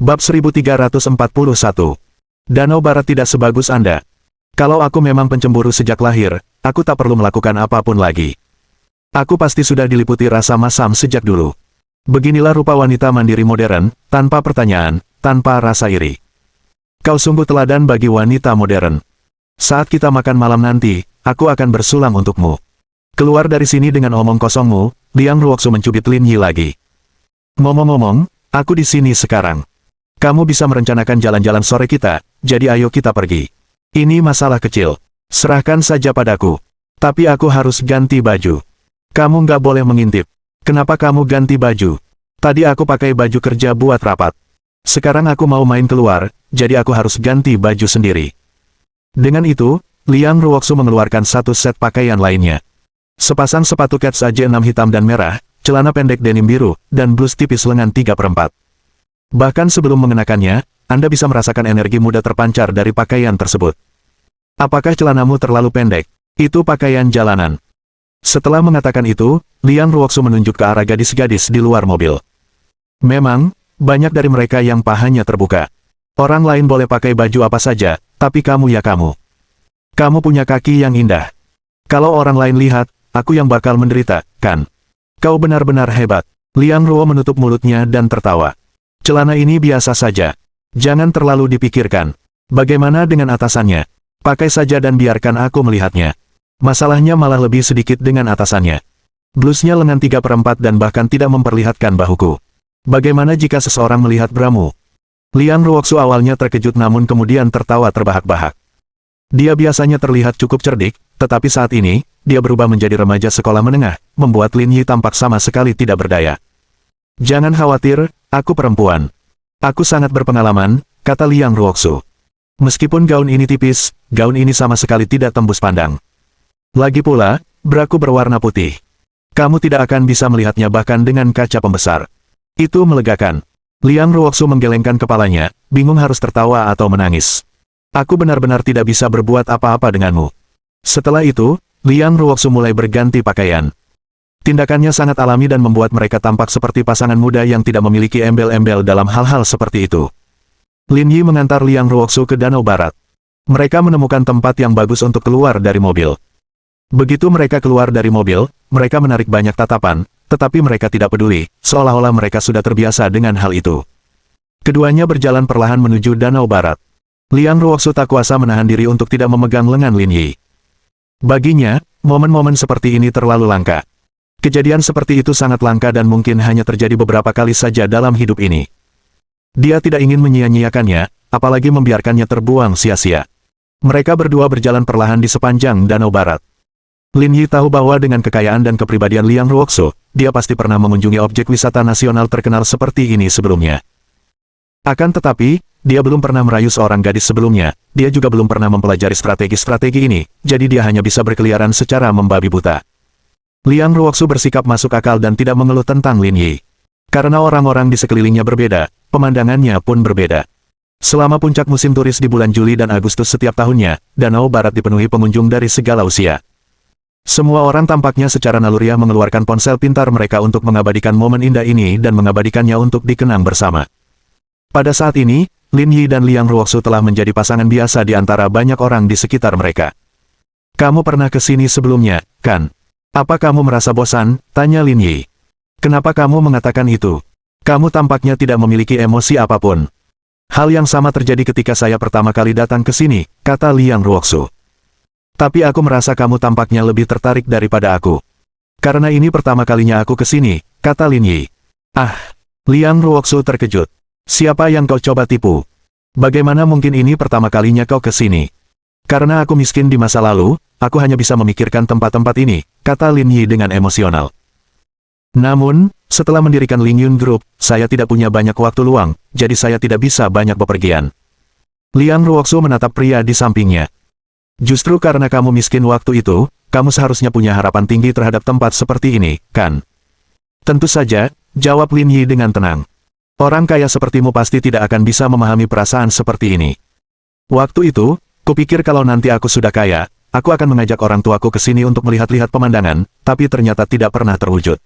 Bab 1341. Danau Barat tidak sebagus Anda. Kalau aku memang pencemburu sejak lahir, aku tak perlu melakukan apapun lagi. Aku pasti sudah diliputi rasa masam sejak dulu. Beginilah rupa wanita mandiri modern, tanpa pertanyaan, tanpa rasa iri. Kau sungguh teladan bagi wanita modern. Saat kita makan malam nanti, aku akan bersulang untukmu. Keluar dari sini dengan omong kosongmu, Liang Ruoxu mencubit Lin Yi lagi. Ngomong-ngomong, aku di sini sekarang. Kamu bisa merencanakan jalan-jalan sore kita, jadi ayo kita pergi. Ini masalah kecil. Serahkan saja padaku. Tapi aku harus ganti baju. Kamu nggak boleh mengintip. Kenapa kamu ganti baju? Tadi aku pakai baju kerja buat rapat. Sekarang aku mau main keluar, jadi aku harus ganti baju sendiri. Dengan itu, Liang Ruoxu mengeluarkan satu set pakaian lainnya. Sepasang sepatu kets AJ6 hitam dan merah, celana pendek denim biru, dan blus tipis lengan 3/4. Bahkan sebelum mengenakannya, Anda bisa merasakan energi muda terpancar dari pakaian tersebut. Apakah celanamu terlalu pendek? Itu pakaian jalanan. Setelah mengatakan itu, Liang Ruoxu menunjuk ke arah gadis-gadis di luar mobil. Memang, banyak dari mereka yang pahanya terbuka. Orang lain boleh pakai baju apa saja, tapi kamu ya kamu. Kamu punya kaki yang indah. Kalau orang lain lihat, aku yang bakal menderita, kan? Kau benar-benar hebat. Liang Ruo menutup mulutnya dan tertawa. Celana ini biasa saja. Jangan terlalu dipikirkan. Bagaimana dengan atasannya? Pakai saja dan biarkan aku melihatnya. Masalahnya malah lebih sedikit dengan atasannya. Blusnya lengan 3/4 dan bahkan tidak memperlihatkan bahuku. Bagaimana jika seseorang melihat bramu? Liang Ruoxu awalnya terkejut namun kemudian tertawa terbahak-bahak. Dia biasanya terlihat cukup cerdik, tetapi saat ini, dia berubah menjadi remaja sekolah menengah, membuat Lin Yi tampak sama sekali tidak berdaya. Jangan khawatir, aku perempuan. Aku sangat berpengalaman, kata Liang Ruoxu. Meskipun gaun ini tipis, gaun ini sama sekali tidak tembus pandang. Lagi pula, braku berwarna putih. Kamu tidak akan bisa melihatnya bahkan dengan kaca pembesar. Itu melegakan. Liang Ruoxu menggelengkan kepalanya, bingung harus tertawa atau menangis. Aku benar-benar tidak bisa berbuat apa-apa denganmu. Setelah itu, Liang Ruoxu mulai berganti pakaian. Tindakannya sangat alami dan membuat mereka tampak seperti pasangan muda yang tidak memiliki embel-embel dalam hal-hal seperti itu. Lin Yi mengantar Liang Ruoxu ke Danau Barat. Mereka menemukan tempat yang bagus untuk keluar dari mobil. Begitu mereka keluar dari mobil, mereka menarik banyak tatapan, tetapi mereka tidak peduli, seolah-olah mereka sudah terbiasa dengan hal itu. Keduanya berjalan perlahan menuju Danau Barat. Liang Ruoxu tak kuasa menahan diri untuk tidak memegang lengan Lin Yi. Baginya, momen-momen seperti ini terlalu langka. Kejadian seperti itu sangat langka dan mungkin hanya terjadi beberapa kali saja dalam hidup ini. Dia tidak ingin menyia-nyiakannya, apalagi membiarkannya terbuang sia-sia. Mereka berdua berjalan perlahan di sepanjang Danau Barat. Lin Yi tahu bahwa dengan kekayaan dan kepribadian Liang Ruoxu, dia pasti pernah mengunjungi objek wisata nasional terkenal seperti ini sebelumnya. Akan tetapi, dia belum pernah merayu seorang gadis sebelumnya, dia juga belum pernah mempelajari strategi-strategi ini, jadi dia hanya bisa berkeliaran secara membabi buta. Liang Ruoxu bersikap masuk akal dan tidak mengeluh tentang Lin Yi. Karena orang-orang di sekelilingnya berbeda, pemandangannya pun berbeda. Selama puncak musim turis di bulan Juli dan Agustus setiap tahunnya, Danau Barat dipenuhi pengunjung dari segala usia. Semua orang tampaknya secara naluriah mengeluarkan ponsel pintar mereka untuk mengabadikan momen indah ini dan mengabadikannya untuk dikenang bersama. Pada saat ini, Lin Yi dan Liang Ruoxu telah menjadi pasangan biasa di antara banyak orang di sekitar mereka. Kamu pernah ke sini sebelumnya, kan? Apa kamu merasa bosan? Tanya Lin Yi. Kenapa kamu mengatakan itu? Kamu tampaknya tidak memiliki emosi apapun. Hal yang sama terjadi ketika saya pertama kali datang ke sini, kata Liang Ruoxu. Tapi aku merasa kamu tampaknya lebih tertarik daripada aku. Karena ini pertama kalinya aku ke sini, kata Lin Yi. Ah, Liang Ruoxu terkejut. Siapa yang kau coba tipu? Bagaimana mungkin ini pertama kalinya kau ke sini? Karena aku miskin di masa lalu, aku hanya bisa memikirkan tempat-tempat ini, kata Lin Yi dengan emosional. Namun, setelah mendirikan Lingyun Group, saya tidak punya banyak waktu luang, jadi saya tidak bisa banyak bepergian. Liang Ruoxu menatap pria di sampingnya. Justru karena kamu miskin waktu itu, kamu seharusnya punya harapan tinggi terhadap tempat seperti ini, kan? Tentu saja, jawab Lin Yi dengan tenang. Orang kaya sepertimu pasti tidak akan bisa memahami perasaan seperti ini. Waktu itu, kupikir kalau nanti aku sudah kaya, aku akan mengajak orang tuaku ke sini untuk melihat-lihat pemandangan, tapi ternyata tidak pernah terwujud.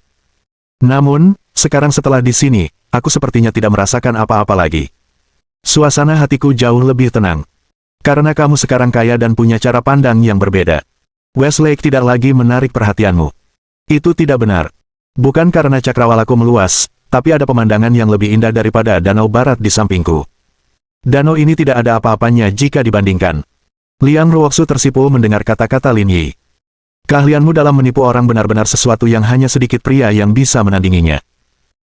Namun, sekarang setelah di sini, aku sepertinya tidak merasakan apa-apa lagi. Suasana hatiku jauh lebih tenang. Karena kamu sekarang kaya dan punya cara pandang yang berbeda. Westlake tidak lagi menarik perhatianmu. Itu tidak benar. Bukan karena cakrawalaku meluas, tapi ada pemandangan yang lebih indah daripada danau barat di sampingku. Danau ini tidak ada apa-apanya jika dibandingkan. Liang Ruoxu tersipu mendengar kata-kata Lin Yi. Keahlianmu dalam menipu orang benar-benar sesuatu yang hanya sedikit pria yang bisa menandinginya.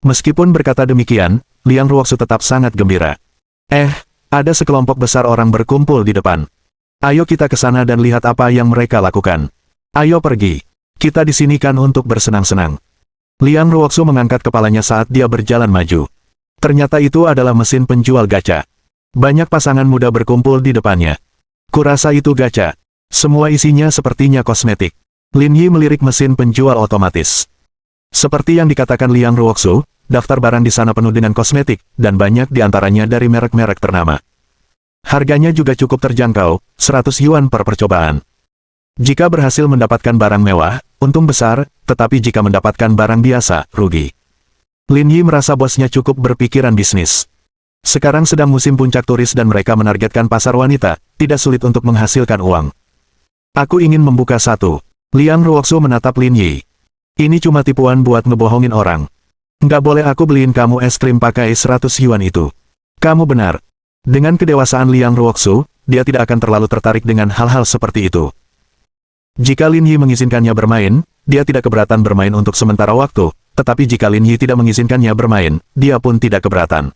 Meskipun berkata demikian, Liang Ruoxu tetap sangat gembira. Ada sekelompok besar orang berkumpul di depan. Ayo kita ke sana dan lihat apa yang mereka lakukan. Ayo pergi. Kita di sini kan untuk bersenang-senang. Liang Ruoxu mengangkat kepalanya saat dia berjalan maju. Ternyata itu adalah mesin penjual gacha. Banyak pasangan muda berkumpul di depannya. Kurasa itu gacha. Semua isinya sepertinya kosmetik. Lin Yi melirik mesin penjual otomatis. Seperti yang dikatakan Liang Ruoxu, daftar barang di sana penuh dengan kosmetik, dan banyak di antaranya dari merek-merek ternama. Harganya juga cukup terjangkau, 100 yuan per percobaan. Jika berhasil mendapatkan barang mewah, untung besar, tetapi jika mendapatkan barang biasa, rugi. Lin Yi merasa bosnya cukup berpikiran bisnis. Sekarang sedang musim puncak turis dan mereka menargetkan pasar wanita, tidak sulit untuk menghasilkan uang. Aku ingin membuka satu. Liang Ruoxu menatap Lin Yi. Ini cuma tipuan buat ngebohongin orang. Nggak boleh aku beliin kamu es krim pakai 100 yuan itu. Kamu benar. Dengan kedewasaan Liang Ruoxu, dia tidak akan terlalu tertarik dengan hal-hal seperti itu. Jika Lin Yi mengizinkannya bermain, dia tidak keberatan bermain untuk sementara waktu, tetapi jika Lin Yi tidak mengizinkannya bermain, dia pun tidak keberatan.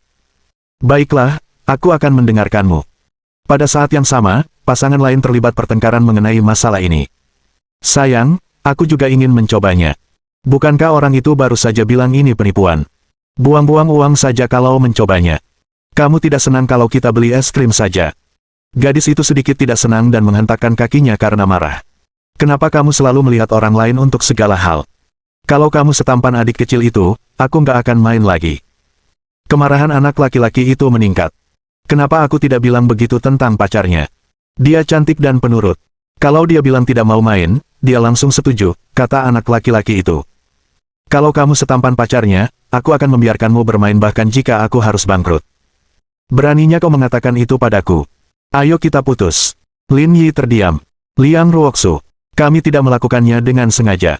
Baiklah, aku akan mendengarkanmu. Pada saat yang sama, pasangan lain terlibat pertengkaran mengenai masalah ini. Sayang, aku juga ingin mencobanya. Bukankah orang itu baru saja bilang ini penipuan? Buang-buang uang saja kalau mencobanya. Kamu tidak senang kalau kita beli es krim saja. Gadis itu sedikit tidak senang dan menghentakkan kakinya karena marah. Kenapa kamu selalu melihat orang lain untuk segala hal? Kalau kamu setampan adik kecil itu, aku nggak akan main lagi. Kemarahan anak laki-laki itu meningkat. Kenapa aku tidak bilang begitu tentang pacarnya? Dia cantik dan penurut. Kalau dia bilang tidak mau main, dia langsung setuju, kata anak laki-laki itu. Kalau kamu setampan pacarnya, aku akan membiarkanmu bermain bahkan jika aku harus bangkrut. Beraninya kau mengatakan itu padaku. Ayo kita putus. Lin Yi terdiam. Liang Ruoxu. Kami tidak melakukannya dengan sengaja.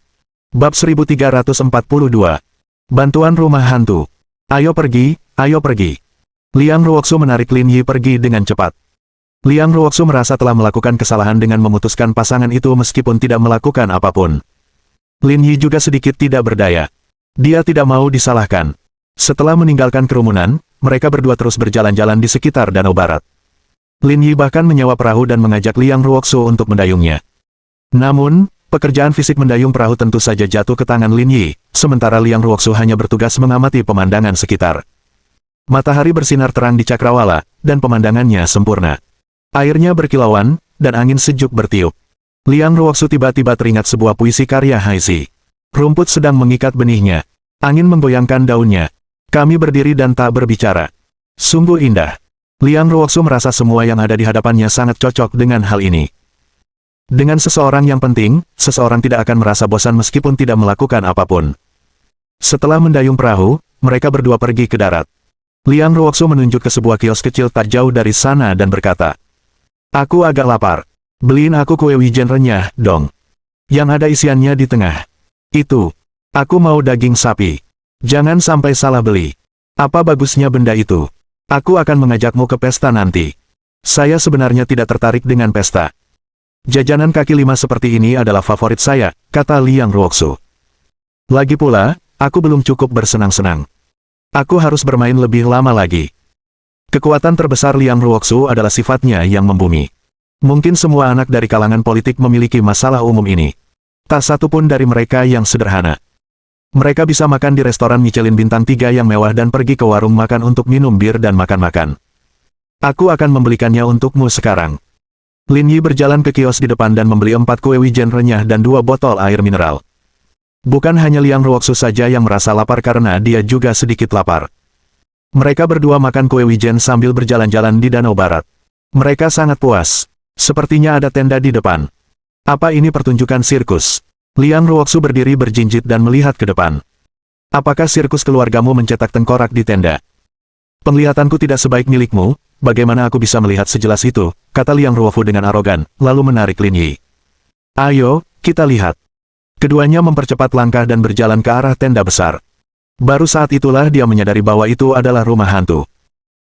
Bab 1342. Bantuan rumah hantu. Ayo pergi, ayo pergi. Liang Ruoxu menarik Lin Yi pergi dengan cepat. Liang Ruoxu merasa telah melakukan kesalahan dengan memutuskan pasangan itu meskipun tidak melakukan apapun. Lin Yi juga sedikit tidak berdaya. Dia tidak mau disalahkan. Setelah meninggalkan kerumunan, mereka berdua terus berjalan-jalan di sekitar Danau Barat. Lin Yi bahkan menyewa perahu dan mengajak Liang Ruoxu untuk mendayungnya. Namun, pekerjaan fisik mendayung perahu tentu saja jatuh ke tangan Lin Yi, sementara Liang Ruoxu hanya bertugas mengamati pemandangan sekitar. Matahari bersinar terang di cakrawala, dan pemandangannya sempurna. Airnya berkilauan, dan angin sejuk bertiup. Liang Ruoxu tiba-tiba teringat sebuah puisi karya Haixi. Rumput sedang mengikat benihnya. Angin menggoyangkan daunnya. Kami berdiri dan tak berbicara. Sungguh indah. Liang Ruoxu merasa semua yang ada di hadapannya sangat cocok dengan hal ini. Dengan seseorang yang penting, seseorang tidak akan merasa bosan meskipun tidak melakukan apapun. Setelah mendayung perahu, mereka berdua pergi ke darat. Liang Ruoxu menunjuk ke sebuah kios kecil tak jauh dari sana dan berkata, "Aku agak lapar. Beliin aku kue wijen renyah, dong. Yang ada isiannya di tengah. Itu. Aku mau daging sapi. Jangan sampai salah beli. Apa bagusnya benda itu? Aku akan mengajakmu ke pesta nanti. Saya sebenarnya tidak tertarik dengan pesta. Jajanan kaki lima seperti ini adalah favorit saya," kata Liang Ruoxu. "Lagi pula, aku belum cukup bersenang-senang. Aku harus bermain lebih lama lagi." Kekuatan terbesar Liang Ruoxu adalah sifatnya yang membumi. Mungkin semua anak dari kalangan politik memiliki masalah umum ini. Tak satu pun dari mereka yang sederhana. Mereka bisa makan di restoran Michelin bintang 3 yang mewah dan pergi ke warung makan untuk minum bir dan makan-makan. Aku akan membelikannya untukmu sekarang. Lin Yi berjalan ke kios di depan dan membeli 4 kue wijen renyah dan 2 botol air mineral. Bukan hanya Liang Ruoxu saja yang merasa lapar karena dia juga sedikit lapar. Mereka berdua makan kue wijen sambil berjalan-jalan di Danau Barat. Mereka sangat puas. Sepertinya ada tenda di depan. Apa ini pertunjukan sirkus? Liang Ruoxu berdiri berjinjit dan melihat ke depan. Apakah sirkus keluargamu mencetak tengkorak di tenda? Penglihatanku tidak sebaik milikmu, bagaimana aku bisa melihat sejelas itu, kata Liang Ruofu dengan arogan, lalu menarik Lin Yi. Ayo, kita lihat. Keduanya mempercepat langkah dan berjalan ke arah tenda besar. Baru saat itulah dia menyadari bahwa itu adalah rumah hantu.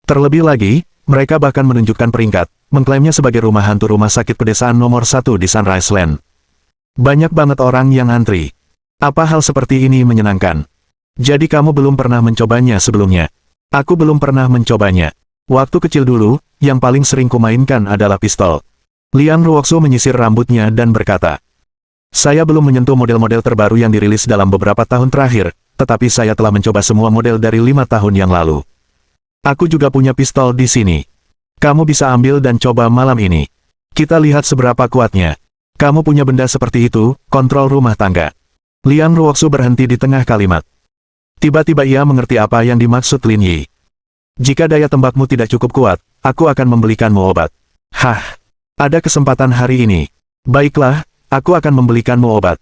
Terlebih lagi, mereka bahkan menunjukkan peringkat, mengklaimnya sebagai rumah hantu rumah sakit pedesaan nomor 1 di Sunrise Land. Banyak banget orang yang antri. Apa hal seperti ini menyenangkan? Jadi kamu belum pernah mencobanya sebelumnya? Aku belum pernah mencobanya. Waktu kecil dulu, yang paling sering kumainkan adalah pistol. Liang Ruoxu menyisir rambutnya dan berkata, saya belum menyentuh model-model terbaru yang dirilis dalam beberapa tahun terakhir, tetapi saya telah mencoba semua model dari 5 tahun yang lalu. Aku juga punya pistol di sini. Kamu bisa ambil dan coba malam ini. Kita lihat seberapa kuatnya. Kamu punya benda seperti itu, kontrol rumah tangga. Liang Ruoxu berhenti di tengah kalimat. Tiba-tiba ia mengerti apa yang dimaksud Lin Yi. Jika daya tembakmu tidak cukup kuat, aku akan membelikanmu obat. Hah, ada kesempatan hari ini. Baiklah, aku akan membelikanmu obat.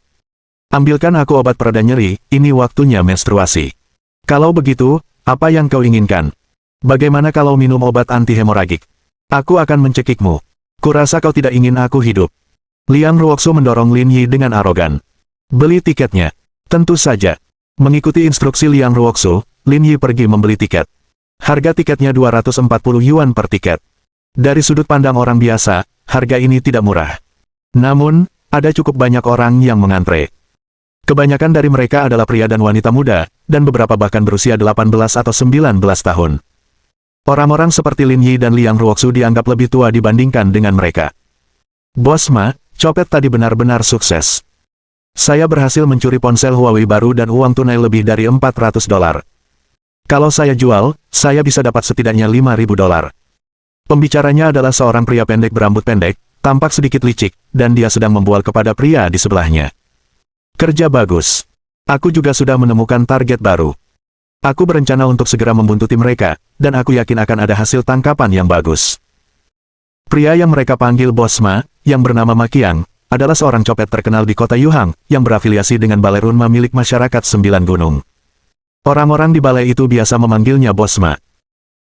Ambilkan aku obat pereda nyeri, ini waktunya menstruasi. Kalau begitu, apa yang kau inginkan? Bagaimana kalau minum obat anti-hemoragik? Aku akan mencekikmu. Kurasa kau tidak ingin aku hidup. Liang Ruoxu mendorong Lin Yi dengan arogan. Beli tiketnya. Tentu saja. Mengikuti instruksi Liang Ruoxu, Lin Yi pergi membeli tiket. Harga tiketnya 240 yuan per tiket. Dari sudut pandang orang biasa, harga ini tidak murah. Namun, ada cukup banyak orang yang mengantre. Kebanyakan dari mereka adalah pria dan wanita muda, dan beberapa bahkan berusia 18 atau 19 tahun. Orang-orang seperti Lin Yi dan Liang Ruoxu dianggap lebih tua dibandingkan dengan mereka. Bos Ma, copet tadi benar-benar sukses. Saya berhasil mencuri ponsel Huawei baru dan uang tunai lebih dari $400. Kalau saya jual, saya bisa dapat setidaknya $5.000. Pembicaranya adalah seorang pria pendek berambut pendek, tampak sedikit licik, dan dia sedang membual kepada pria di sebelahnya. Kerja bagus. Aku juga sudah menemukan target baru. Aku berencana untuk segera membuntuti mereka, dan aku yakin akan ada hasil tangkapan yang bagus. Pria yang mereka panggil Bos Ma, yang bernama Ma Qiang, adalah seorang copet terkenal di kota Yuhang, yang berafiliasi dengan Balai Runma milik masyarakat 9 gunung. Orang-orang di balai itu biasa memanggilnya Bos Ma.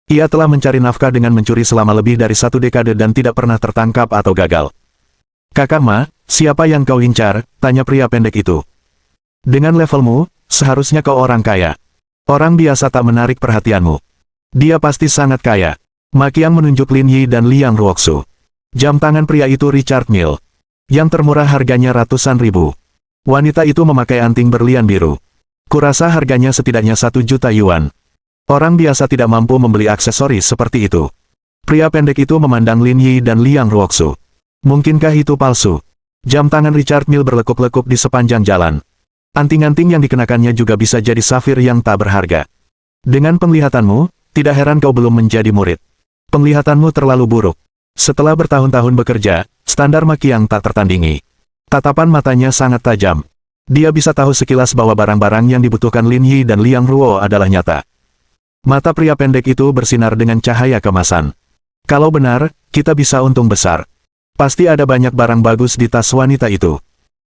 Ia telah mencari nafkah dengan mencuri selama lebih dari 1 dekade dan tidak pernah tertangkap atau gagal. Kakak Ma, siapa yang kau incar? Tanya pria pendek itu. Dengan levelmu, seharusnya kau orang kaya. Orang biasa tak menarik perhatianmu. Dia pasti sangat kaya. Ma Qiang menunjuk Lin Yi dan Liang Ruoxu. Jam tangan pria itu Richard Mille. Yang termurah harganya ratusan ribu. Wanita itu memakai anting berlian biru. Kurasa harganya setidaknya 1 juta yuan. Orang biasa tidak mampu membeli aksesoris seperti itu. Pria pendek itu memandang Lin Yi dan Liang Ruoxu. Mungkinkah itu palsu? Jam tangan Richard Mille berlekuk-lekuk di sepanjang jalan. Anting-anting yang dikenakannya juga bisa jadi safir yang tak berharga. Dengan penglihatanmu, tidak heran kau belum menjadi murid. Penglihatanmu terlalu buruk. Setelah bertahun-tahun bekerja, standar Ma Qiang tak tertandingi. Tatapan matanya sangat tajam. Dia bisa tahu sekilas bahwa barang-barang yang dibutuhkan Lin Yi dan Liang Ruo adalah nyata. Mata pria pendek itu bersinar dengan cahaya kemasan. Kalau benar, kita bisa untung besar. Pasti ada banyak barang bagus di tas wanita itu.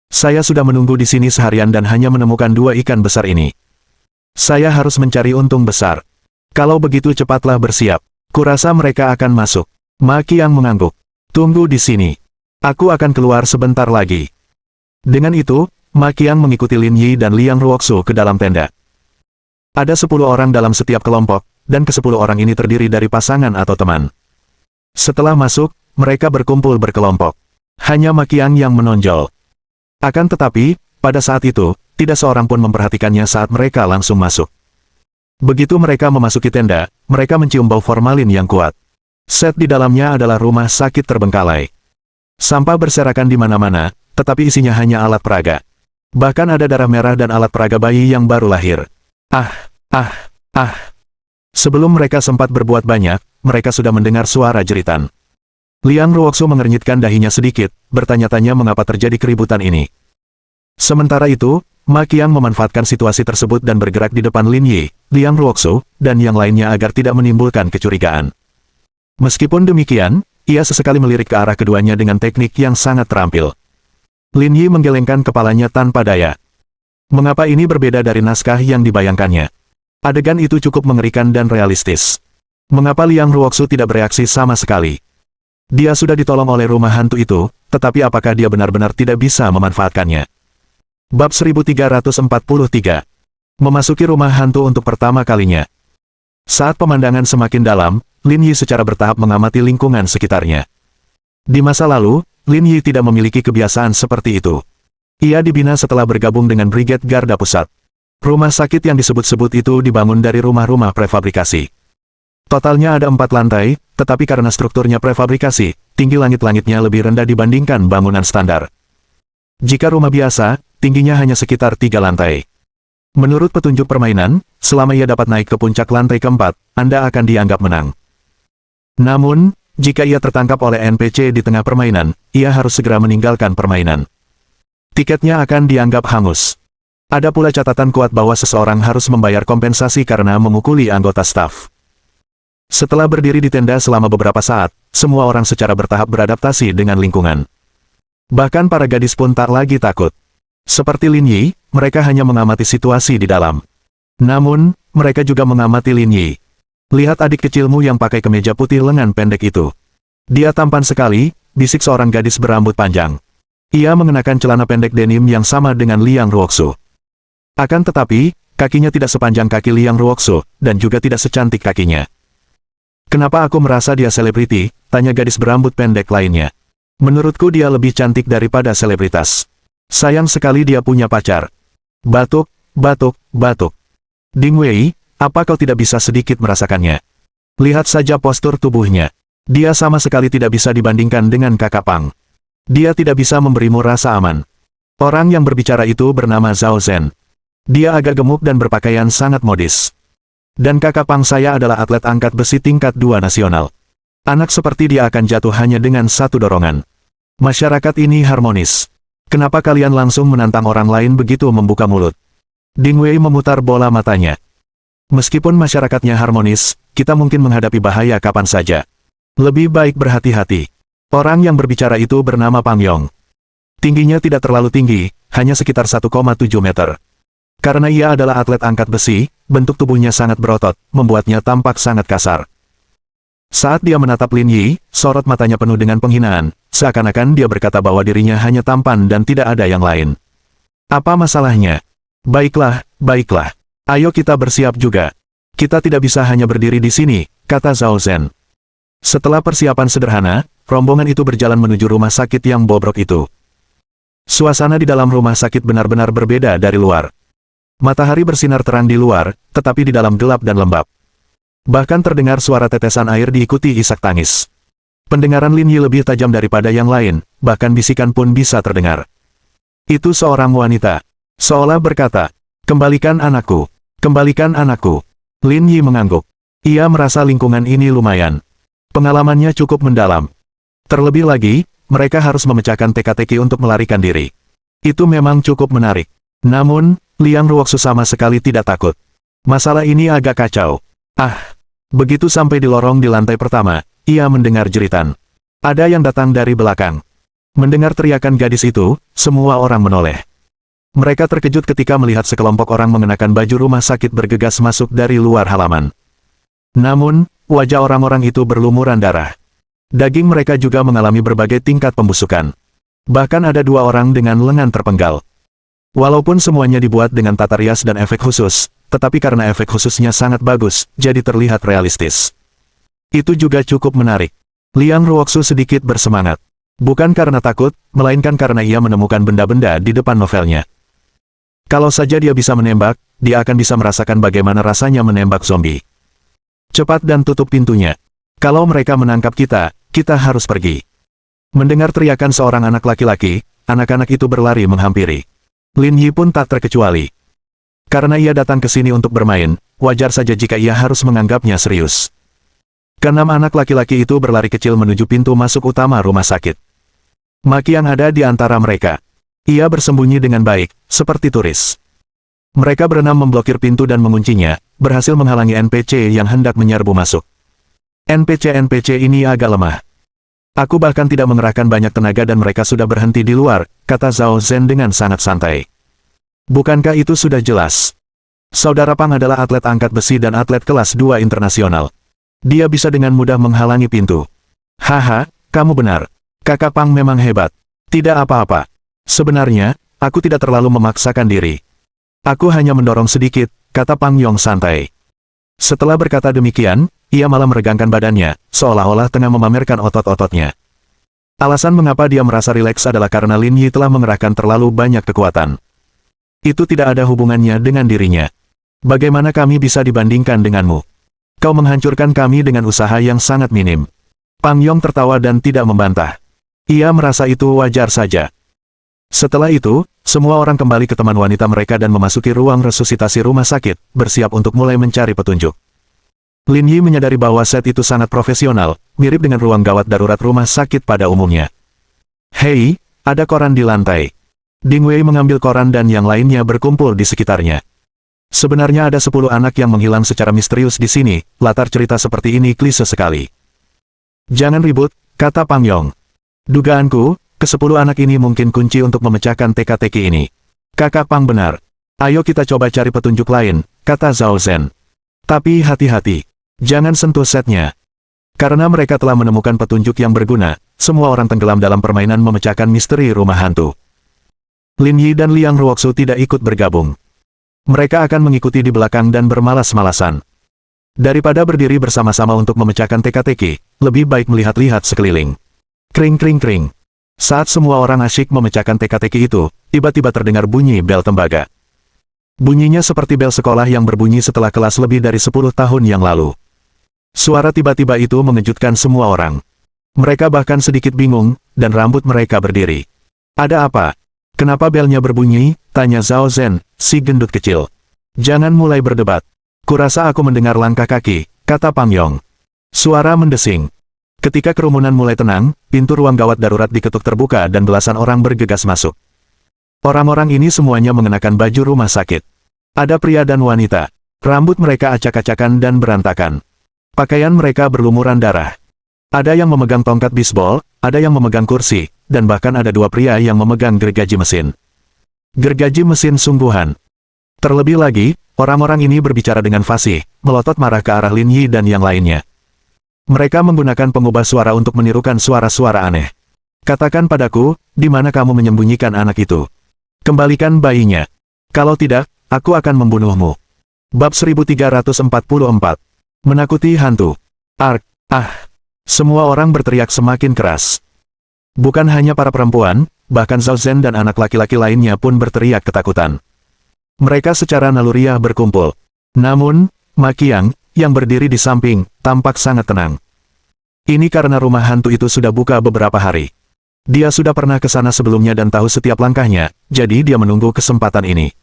Saya sudah menunggu di sini seharian dan hanya menemukan 2 ikan besar ini. Saya harus mencari untung besar. Kalau begitu cepatlah bersiap. Kurasa mereka akan masuk. Ma Qiang mengangguk. Tunggu di sini. Aku akan keluar sebentar lagi. Dengan itu, Ma Qiang mengikuti Lin Yi dan Liang Ruoxu ke dalam tenda. Ada 10 orang dalam setiap kelompok, dan ke-10 orang ini terdiri dari pasangan atau teman. Setelah masuk, mereka berkumpul berkelompok. Hanya Ma Qiang yang menonjol. Akan tetapi, pada saat itu, tidak seorang pun memperhatikannya saat mereka langsung masuk. Begitu mereka memasuki tenda, mereka mencium bau formalin yang kuat. Set di dalamnya adalah rumah sakit terbengkalai. Sampah berserakan di mana-mana, tetapi isinya hanya alat peraga. Bahkan ada darah merah dan alat peraga bayi yang baru lahir. Ah. Sebelum mereka sempat berbuat banyak, mereka sudah mendengar suara jeritan. Liang Ruoxu mengernyitkan dahinya sedikit, bertanya-tanya mengapa terjadi keributan ini. Sementara itu, Ma Qiang memanfaatkan situasi tersebut dan bergerak di depan Lin Yi, Liang Ruoxu, dan yang lainnya agar tidak menimbulkan kecurigaan. Meskipun demikian, ia sesekali melirik ke arah keduanya dengan teknik yang sangat terampil. Lin Yi menggelengkan kepalanya tanpa daya. Mengapa ini berbeda dari naskah yang dibayangkannya? Adegan itu cukup mengerikan dan realistis. Mengapa Liang Ruoxu tidak bereaksi sama sekali? Dia sudah ditolong oleh rumah hantu itu, tetapi apakah dia benar-benar tidak bisa memanfaatkannya? Bab 1343. Memasuki rumah hantu untuk pertama kalinya. Saat pemandangan semakin dalam, Lin Yi secara bertahap mengamati lingkungan sekitarnya. Di masa lalu, Lin Yi tidak memiliki kebiasaan seperti itu. Ia dibina setelah bergabung dengan Brigade Garda Pusat. Rumah sakit yang disebut-sebut itu dibangun dari rumah-rumah prefabrikasi. Totalnya ada 4 lantai, tetapi karena strukturnya prefabrikasi, tinggi langit-langitnya lebih rendah dibandingkan bangunan standar. Jika rumah biasa, tingginya hanya sekitar 3 lantai. Menurut petunjuk permainan, selama ia dapat naik ke puncak lantai keempat, Anda akan dianggap menang. Namun, jika ia tertangkap oleh NPC di tengah permainan, ia harus segera meninggalkan permainan. Tiketnya akan dianggap hangus. Ada pula catatan kuat bahwa seseorang harus membayar kompensasi karena memukuli anggota staf. Setelah berdiri di tenda selama beberapa saat, semua orang secara bertahap beradaptasi dengan lingkungan. Bahkan para gadis pun tak lagi takut. Seperti Lin Yi, mereka hanya mengamati situasi di dalam. Namun, mereka juga mengamati Lin Yi. Lihat adik kecilmu yang pakai kemeja putih lengan pendek itu. Dia tampan sekali, bisik seorang gadis berambut panjang. Ia mengenakan celana pendek denim yang sama dengan Liang Ruoxu. Akan tetapi, kakinya tidak sepanjang kaki Liang Ruoxu, dan juga tidak secantik kakinya. Kenapa aku merasa dia selebriti? Tanya gadis berambut pendek lainnya. Menurutku dia lebih cantik daripada selebritas. Sayang sekali dia punya pacar. Batuk, batuk, batuk. Ding Wei, apa kau tidak bisa sedikit merasakannya? Lihat saja postur tubuhnya. Dia sama sekali tidak bisa dibandingkan dengan kakak Pang. Dia tidak bisa memberimu rasa aman. Orang yang berbicara itu bernama Zhao Zhen. Dia agak gemuk dan berpakaian sangat modis. Dan kakak Pang saya adalah atlet angkat besi tingkat 2 nasional. Anak seperti dia akan jatuh hanya dengan satu dorongan. Masyarakat ini harmonis. Kenapa kalian langsung menantang orang lain begitu membuka mulut? Ding Wei memutar bola matanya. Meskipun masyarakatnya harmonis, kita mungkin menghadapi bahaya kapan saja. Lebih baik berhati-hati. Orang yang berbicara itu bernama Pang Yong. Tingginya tidak terlalu tinggi, hanya sekitar 1,7 meter. Karena ia adalah atlet angkat besi, bentuk tubuhnya sangat berotot, membuatnya tampak sangat kasar. Saat dia menatap Lin Yi, sorot matanya penuh dengan penghinaan, seakan-akan dia berkata bahwa dirinya hanya tampan dan tidak ada yang lain. Apa masalahnya? Baiklah, baiklah. Ayo kita bersiap juga. Kita tidak bisa hanya berdiri di sini, kata Zhao Zhen. Setelah persiapan sederhana, rombongan itu berjalan menuju rumah sakit yang bobrok itu. Suasana di dalam rumah sakit benar-benar berbeda dari luar. Matahari bersinar terang di luar, tetapi di dalam gelap dan lembab. Bahkan terdengar suara tetesan air diikuti isak tangis. Pendengaran Lin Yi lebih tajam daripada yang lain, bahkan bisikan pun bisa terdengar. Itu seorang wanita. Seolah berkata, kembalikan anakku, kembalikan anakku. Lin Yi mengangguk. Ia merasa lingkungan ini lumayan. Pengalamannya cukup mendalam. Terlebih lagi, mereka harus memecahkan teka-teki untuk melarikan diri. Itu memang cukup menarik. Namun, Liang Ruoxu sama sekali tidak takut. Masalah ini agak kacau. Begitu sampai di lorong di lantai pertama, ia mendengar jeritan. Ada yang datang dari belakang. Mendengar teriakan gadis itu, semua orang menoleh. Mereka terkejut ketika melihat sekelompok orang mengenakan baju rumah sakit bergegas masuk dari luar halaman. Namun, wajah orang-orang itu berlumuran darah. Daging mereka juga mengalami berbagai tingkat pembusukan. Bahkan ada 2 orang dengan lengan terpenggal. Walaupun semuanya dibuat dengan tata rias dan efek khusus, tetapi karena efek khususnya sangat bagus, jadi terlihat realistis. Itu juga cukup menarik. Liang Ruoxu sedikit bersemangat. Bukan karena takut, melainkan karena ia menemukan benda-benda di depan novelnya. Kalau saja dia bisa menembak, dia akan bisa merasakan bagaimana rasanya menembak zombie. Cepat dan tutup pintunya. Kalau mereka menangkap kita, kita harus pergi. Mendengar teriakan seorang anak laki-laki, anak-anak itu berlari menghampiri. Lin Yi pun tak terkecuali. Karena ia datang ke sini untuk bermain, wajar saja jika ia harus menganggapnya serius. Keenam anak laki-laki itu berlari kecil menuju pintu masuk utama rumah sakit. Maki yang ada di antara mereka. Ia bersembunyi dengan baik, seperti turis. Mereka berenam memblokir pintu dan menguncinya, berhasil menghalangi NPC yang hendak menyerbu masuk. NPC-NPC ini agak lemah. Aku bahkan tidak mengerahkan banyak tenaga dan mereka sudah berhenti di luar, kata Zhao Zhen dengan sangat santai. Bukankah itu sudah jelas? Saudara Pang adalah atlet angkat besi dan atlet kelas 2 internasional. Dia bisa dengan mudah menghalangi pintu. Haha, kamu benar. Kakak Pang memang hebat. Tidak apa-apa. Sebenarnya, aku tidak terlalu memaksakan diri. Aku hanya mendorong sedikit, kata Pang Yong santai. Setelah berkata demikian, ia malah meregangkan badannya, seolah-olah tengah memamerkan otot-ototnya. Alasan mengapa dia merasa rileks adalah karena Lin Yi telah mengerahkan terlalu banyak kekuatan. Itu tidak ada hubungannya dengan dirinya. Bagaimana kami bisa dibandingkan denganmu? Kau menghancurkan kami dengan usaha yang sangat minim. Pang Yong tertawa dan tidak membantah. Ia merasa itu wajar saja. Setelah itu, semua orang kembali ke teman wanita mereka dan memasuki ruang resusitasi rumah sakit, bersiap untuk mulai mencari petunjuk. Lin Yi menyadari bahwa set itu sangat profesional, mirip dengan ruang gawat darurat rumah sakit pada umumnya. Hei, ada koran di lantai. Ding Wei mengambil koran dan yang lainnya berkumpul di sekitarnya. Sebenarnya ada 10 anak yang menghilang secara misterius di sini, latar cerita seperti ini klise sekali. Jangan ribut, kata Pang Yong. Dugaanku, ke-10 anak ini mungkin kunci untuk memecahkan teka-teki ini. Kakak Pang benar. Ayo kita coba cari petunjuk lain, kata Zhao Zhen. Tapi hati-hati. Jangan sentuh setnya. Karena mereka telah menemukan petunjuk yang berguna, semua orang tenggelam dalam permainan memecahkan misteri rumah hantu. Lin Yi dan Liang Ruoxu tidak ikut bergabung. Mereka akan mengikuti di belakang dan bermalas-malasan. Daripada berdiri bersama-sama untuk memecahkan teka-teki, lebih baik melihat-lihat sekeliling. Kring kring kring. Saat semua orang asyik memecahkan teka-teki itu, tiba-tiba terdengar bunyi bel tembaga. Bunyinya seperti bel sekolah yang berbunyi setelah kelas lebih dari 10 tahun yang lalu. Suara tiba-tiba itu mengejutkan semua orang. Mereka bahkan sedikit bingung, dan rambut mereka berdiri. Ada apa? Kenapa belnya berbunyi? Tanya Zhao Zhen, si gendut kecil. Jangan mulai berdebat. Kurasa aku mendengar langkah kaki, kata Pang Yong. Suara mendesing. Ketika kerumunan mulai tenang, pintu ruang gawat darurat diketuk terbuka dan belasan orang bergegas masuk. Orang-orang ini semuanya mengenakan baju rumah sakit. Ada pria dan wanita. Rambut mereka acak-acakan dan berantakan. Pakaian mereka berlumuran darah. Ada yang memegang tongkat bisbol, ada yang memegang kursi, dan bahkan ada 2 pria yang memegang gergaji mesin. Gergaji mesin sungguhan. Terlebih lagi, orang-orang ini berbicara dengan fasih, melotot marah ke arah Lin Yi dan yang lainnya. Mereka menggunakan pengubah suara untuk menirukan suara-suara aneh. Katakan padaku, di mana kamu menyembunyikan anak itu? Kembalikan bayinya. Kalau tidak, aku akan membunuhmu. Bab 1344. Menakuti hantu. Ark. Semua orang berteriak semakin keras. Bukan hanya para perempuan, bahkan Zhao Zhen dan anak laki-laki lainnya pun berteriak ketakutan. Mereka secara naluriah berkumpul. Namun, Ma Qiang, yang berdiri di samping, tampak sangat tenang. Ini karena rumah hantu itu sudah buka beberapa hari. Dia sudah pernah ke sana sebelumnya dan tahu setiap langkahnya, jadi dia menunggu kesempatan ini.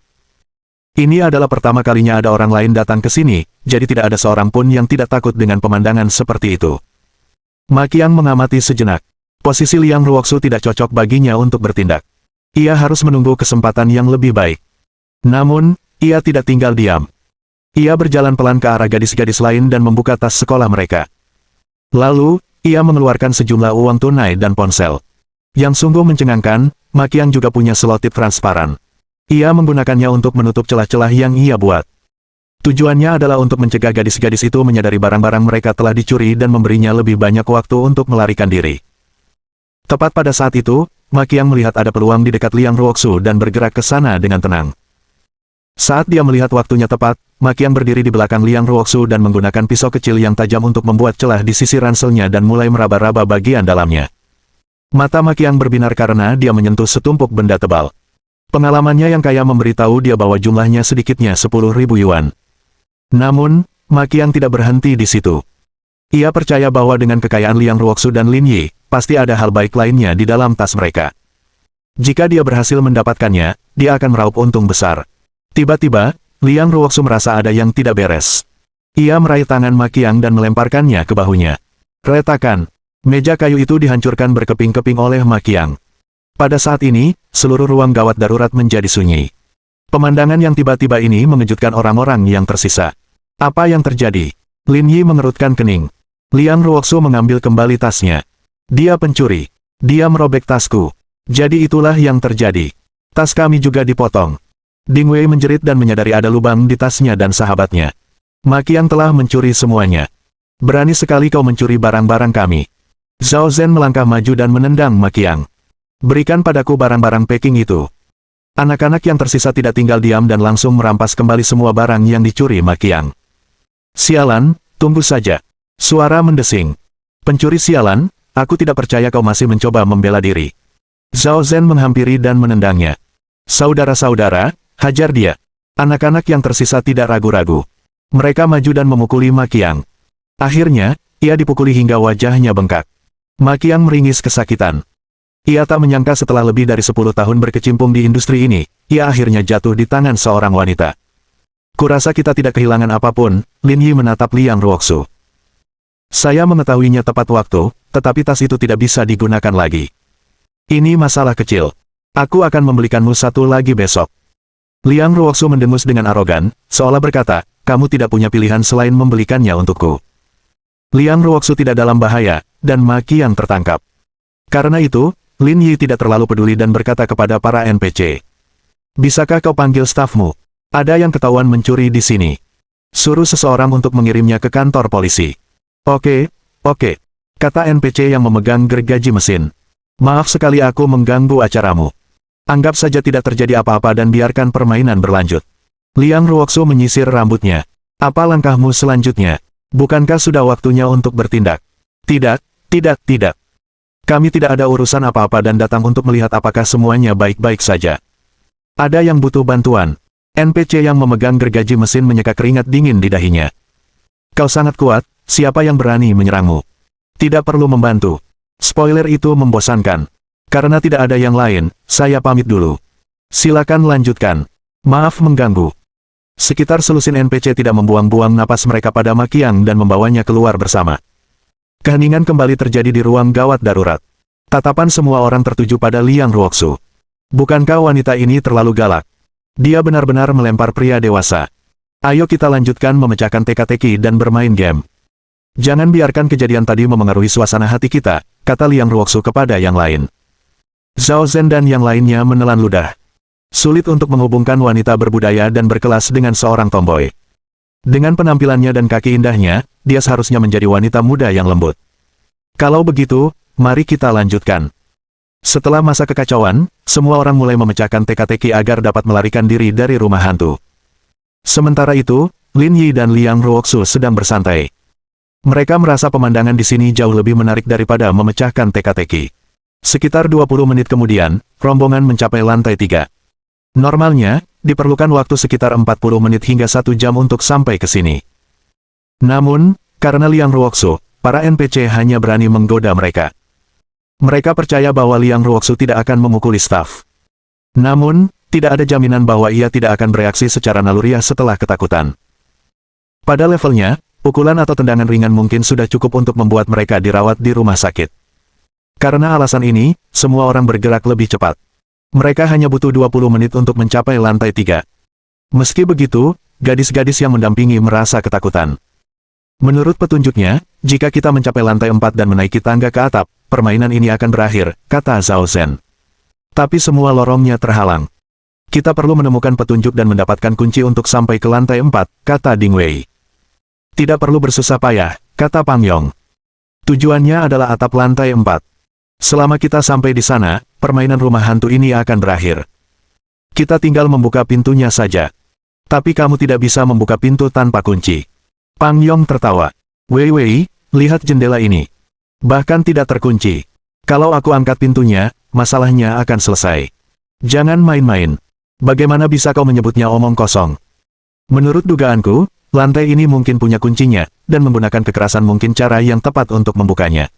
Ini adalah pertama kalinya ada orang lain datang ke sini, jadi tidak ada seorang pun yang tidak takut dengan pemandangan seperti itu. Ma Qiang mengamati sejenak. Posisi Liang Ruoxu tidak cocok baginya untuk bertindak. Ia harus menunggu kesempatan yang lebih baik. Namun, ia tidak tinggal diam. Ia berjalan pelan ke arah gadis-gadis lain dan membuka tas sekolah mereka. Lalu, ia mengeluarkan sejumlah uang tunai dan ponsel. Yang sungguh mencengangkan, Ma Qiang juga punya selotip transparan. Ia menggunakannya untuk menutup celah-celah yang ia buat. Tujuannya adalah untuk mencegah gadis-gadis itu menyadari barang-barang mereka telah dicuri dan memberinya lebih banyak waktu untuk melarikan diri. Tepat pada saat itu, Ma Qiang melihat ada peluang di dekat Liang Ruoxu dan bergerak ke sana dengan tenang. Saat dia melihat waktunya tepat, Ma Qiang berdiri di belakang Liang Ruoxu dan menggunakan pisau kecil yang tajam untuk membuat celah di sisi ranselnya dan mulai meraba-raba bagian dalamnya. Mata Ma Qiang berbinar karena dia menyentuh setumpuk benda tebal. Pengalamannya yang kaya memberitahu dia bahwa jumlahnya sedikitnya 10.000 yuan. Namun, Ma Qiang tidak berhenti di situ. Ia percaya bahwa dengan kekayaan Liang Ruoxu dan Lin Yi, pasti ada hal baik lainnya di dalam tas mereka. Jika dia berhasil mendapatkannya, dia akan meraup untung besar. Tiba-tiba, Liang Ruoxu merasa ada yang tidak beres. Ia meraih tangan Ma Qiang dan melemparkannya ke bahunya. Retakan. Meja kayu itu dihancurkan berkeping-keping oleh Ma Qiang. Pada saat ini, seluruh ruang gawat darurat menjadi sunyi. Pemandangan yang tiba-tiba ini mengejutkan orang-orang yang tersisa. Apa yang terjadi? Lin Yi mengerutkan kening. Liang Ruoxu mengambil kembali tasnya. Dia pencuri. Dia merobek tasku. Jadi itulah yang terjadi. Tas kami juga dipotong. Ding Wei menjerit dan menyadari ada lubang di tasnya dan sahabatnya. Ma Qiang telah mencuri semuanya. Berani sekali kau mencuri barang-barang kami. Zhao Zhen melangkah maju dan menendang Ma Qiang. Berikan padaku barang-barang packing itu. Anak-anak yang tersisa tidak tinggal diam dan langsung merampas kembali semua barang yang dicuri Ma Qiang. Sialan, tunggu saja. Suara mendesing. Pencuri sialan, aku tidak percaya kau masih mencoba membela diri. Zhao Zhen menghampiri dan menendangnya. Saudara-saudara, hajar dia. Anak-anak yang tersisa tidak ragu-ragu. Mereka maju dan memukuli Ma Qiang. Akhirnya, ia dipukuli hingga wajahnya bengkak. Ma Qiang meringis kesakitan. Ia tak menyangka setelah lebih dari 10 tahun berkecimpung di industri ini, ia akhirnya jatuh di tangan seorang wanita. Kurasa kita tidak kehilangan apapun, Lin Yi menatap Liang Ruoxu. Saya mengetahuinya tepat waktu, tetapi tas itu tidak bisa digunakan lagi. Ini masalah kecil. Aku akan membelikanmu satu lagi besok. Liang Ruoxu mendengus dengan arogan, seolah berkata, kamu tidak punya pilihan selain membelikannya untukku. Liang Ruoxu tidak dalam bahaya, dan Ma Qiang tertangkap. Karena itu, Lin Yi tidak terlalu peduli dan berkata kepada para NPC. Bisakah kau panggil stafmu? Ada yang ketahuan mencuri di sini. Suruh seseorang untuk mengirimnya ke kantor polisi. Oke, kata NPC yang memegang gergaji mesin. Maaf sekali aku mengganggu acaramu. Anggap saja tidak terjadi apa-apa dan biarkan permainan berlanjut. Liang Ruoxu menyisir rambutnya. Apa langkahmu selanjutnya? Bukankah sudah waktunya untuk bertindak? Tidak. Kami tidak ada urusan apa-apa dan datang untuk melihat apakah semuanya baik-baik saja. Ada yang butuh bantuan. NPC yang memegang gergaji mesin menyeka keringat dingin di dahinya. Kau sangat kuat, siapa yang berani menyerangmu? Tidak perlu membantu. Spoiler itu membosankan. Karena tidak ada yang lain, saya pamit dulu. Silakan lanjutkan. Maaf mengganggu. Sekitar selusin NPC tidak membuang-buang napas mereka pada Ma Qiang dan membawanya keluar bersama. Keheningan kembali terjadi di ruang gawat darurat. Tatapan semua orang tertuju pada Liang Ruoxu. Bukankah wanita ini terlalu galak? Dia benar-benar melempar pria dewasa. Ayo kita lanjutkan memecahkan teka-teki dan bermain game. Jangan biarkan kejadian tadi memengaruhi suasana hati kita, kata Liang Ruoxu kepada yang lain. Zhao Zhen dan yang lainnya menelan ludah. Sulit untuk menghubungkan wanita berbudaya dan berkelas dengan seorang tomboy. Dengan penampilannya dan kaki indahnya, dia seharusnya menjadi wanita muda yang lembut. Kalau begitu, mari kita lanjutkan. Setelah masa kekacauan, semua orang mulai memecahkan teka-teki agar dapat melarikan diri dari rumah hantu. Sementara itu, Lin Yi dan Liang Ruoxu sedang bersantai. Mereka merasa pemandangan di sini jauh lebih menarik daripada memecahkan teka-teki. Sekitar 20 menit kemudian, rombongan mencapai lantai 3. Normalnya, diperlukan waktu sekitar 40 menit hingga 1 jam untuk sampai ke sini. Namun, karena Liang Ruoxu, para NPC hanya berani menggoda mereka. Mereka percaya bahwa Liang Ruoxu tidak akan memukuli staf. Namun, tidak ada jaminan bahwa ia tidak akan bereaksi secara naluriah setelah ketakutan. Pada levelnya, pukulan atau tendangan ringan mungkin sudah cukup untuk membuat mereka dirawat di rumah sakit. Karena alasan ini, semua orang bergerak lebih cepat. Mereka hanya butuh 20 menit untuk mencapai lantai 3. Meski begitu, gadis-gadis yang mendampingi merasa ketakutan. Menurut petunjuknya, jika kita mencapai lantai 4 dan menaiki tangga ke atap, permainan ini akan berakhir, kata Zhao Zhen. Tapi semua lorongnya terhalang. Kita perlu menemukan petunjuk dan mendapatkan kunci untuk sampai ke lantai 4, kata Ding Wei. Tidak perlu bersusah payah, kata Pang Yong. Tujuannya adalah atap lantai 4. Selama kita sampai di sana, permainan rumah hantu ini akan berakhir. Kita tinggal membuka pintunya saja. Tapi kamu tidak bisa membuka pintu tanpa kunci. Pang Yong tertawa. Wei Wei, lihat jendela ini. Bahkan tidak terkunci. Kalau aku angkat pintunya, masalahnya akan selesai. Jangan main-main. Bagaimana bisa kau menyebutnya omong kosong? Menurut dugaanku, lantai ini mungkin punya kuncinya, dan menggunakan kekerasan mungkin cara yang tepat untuk membukanya.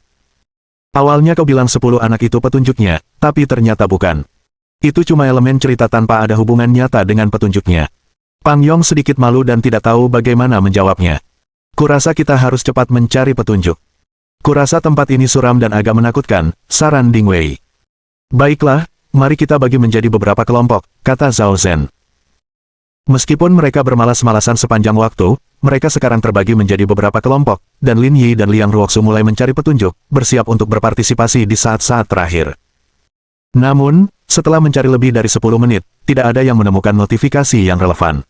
Awalnya kau bilang 10 anak itu petunjuknya, tapi ternyata bukan. Itu cuma elemen cerita tanpa ada hubungan nyata dengan petunjuknya. Pang Yong sedikit malu dan tidak tahu bagaimana menjawabnya. Kurasa kita harus cepat mencari petunjuk. Kurasa tempat ini suram dan agak menakutkan, saran Ding Wei. Baiklah, mari kita bagi menjadi beberapa kelompok, kata Zhao Zhen. Meskipun mereka bermalas-malasan sepanjang waktu, mereka sekarang terbagi menjadi beberapa kelompok, dan Lin Yi dan Liang Ruoxu mulai mencari petunjuk, bersiap untuk berpartisipasi di saat-saat terakhir. Namun, setelah mencari lebih dari 10 menit, tidak ada yang menemukan notifikasi yang relevan.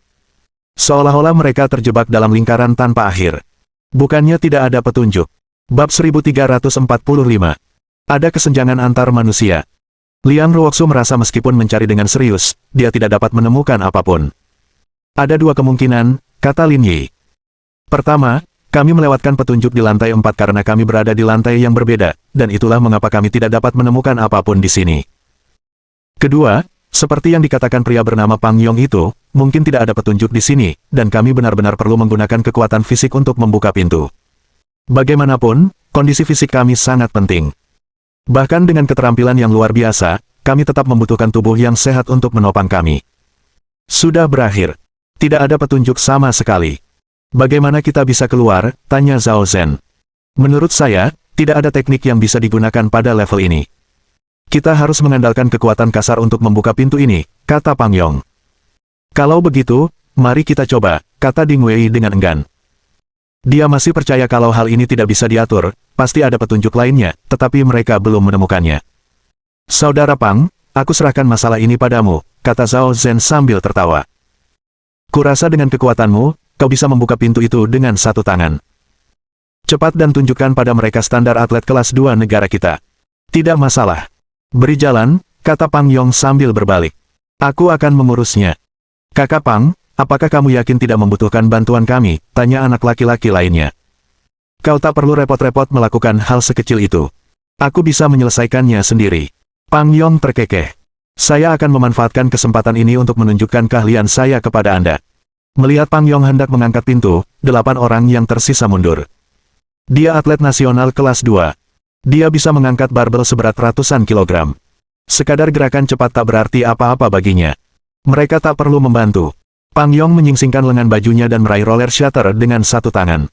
Seolah-olah mereka terjebak dalam lingkaran tanpa akhir. Bukannya tidak ada petunjuk. Bab 1345. Ada kesenjangan antar manusia. Liang Ruoxu merasa meskipun mencari dengan serius, dia tidak dapat menemukan apapun. Ada dua kemungkinan, kata Lin Yi. Pertama, kami melewatkan petunjuk di lantai 4 karena kami berada di lantai yang berbeda, dan itulah mengapa kami tidak dapat menemukan apapun di sini. Kedua, seperti yang dikatakan pria bernama Pang Yong itu, mungkin tidak ada petunjuk di sini, dan kami benar-benar perlu menggunakan kekuatan fisik untuk membuka pintu. Bagaimanapun, kondisi fisik kami sangat penting. Bahkan dengan keterampilan yang luar biasa, kami tetap membutuhkan tubuh yang sehat untuk menopang kami. Sudah berakhir. Tidak ada petunjuk sama sekali. Bagaimana kita bisa keluar? Tanya Zhao Zhen. Menurut saya, tidak ada teknik yang bisa digunakan pada level ini. Kita harus mengandalkan kekuatan kasar untuk membuka pintu ini, kata Pang Yong. Kalau begitu, mari kita coba, kata Ding Wei dengan enggan. Dia masih percaya kalau hal ini tidak bisa diatur, pasti ada petunjuk lainnya, tetapi mereka belum menemukannya. Saudara Pang, aku serahkan masalah ini padamu, kata Zhao Zhen sambil tertawa. Kurasa dengan kekuatanmu, kau bisa membuka pintu itu dengan satu tangan. Cepat dan tunjukkan pada mereka standar atlet kelas 2 negara kita. Tidak masalah. Beri jalan, kata Pang Yong sambil berbalik. Aku akan mengurusnya. Kakak Pang, apakah kamu yakin tidak membutuhkan bantuan kami? Tanya anak laki-laki lainnya. Kau tak perlu repot-repot melakukan hal sekecil itu. Aku bisa menyelesaikannya sendiri. Pang Yong terkekeh. Saya akan memanfaatkan kesempatan ini untuk menunjukkan keahlian saya kepada Anda. Melihat Pang Yong hendak mengangkat pintu, 8 orang yang tersisa mundur. Dia atlet nasional kelas 2. Dia bisa mengangkat barbel seberat ratusan kilogram. Sekadar gerakan cepat tak berarti apa-apa baginya. Mereka tak perlu membantu. Pang Yong menyingsingkan lengan bajunya dan meraih roller shutter dengan satu tangan.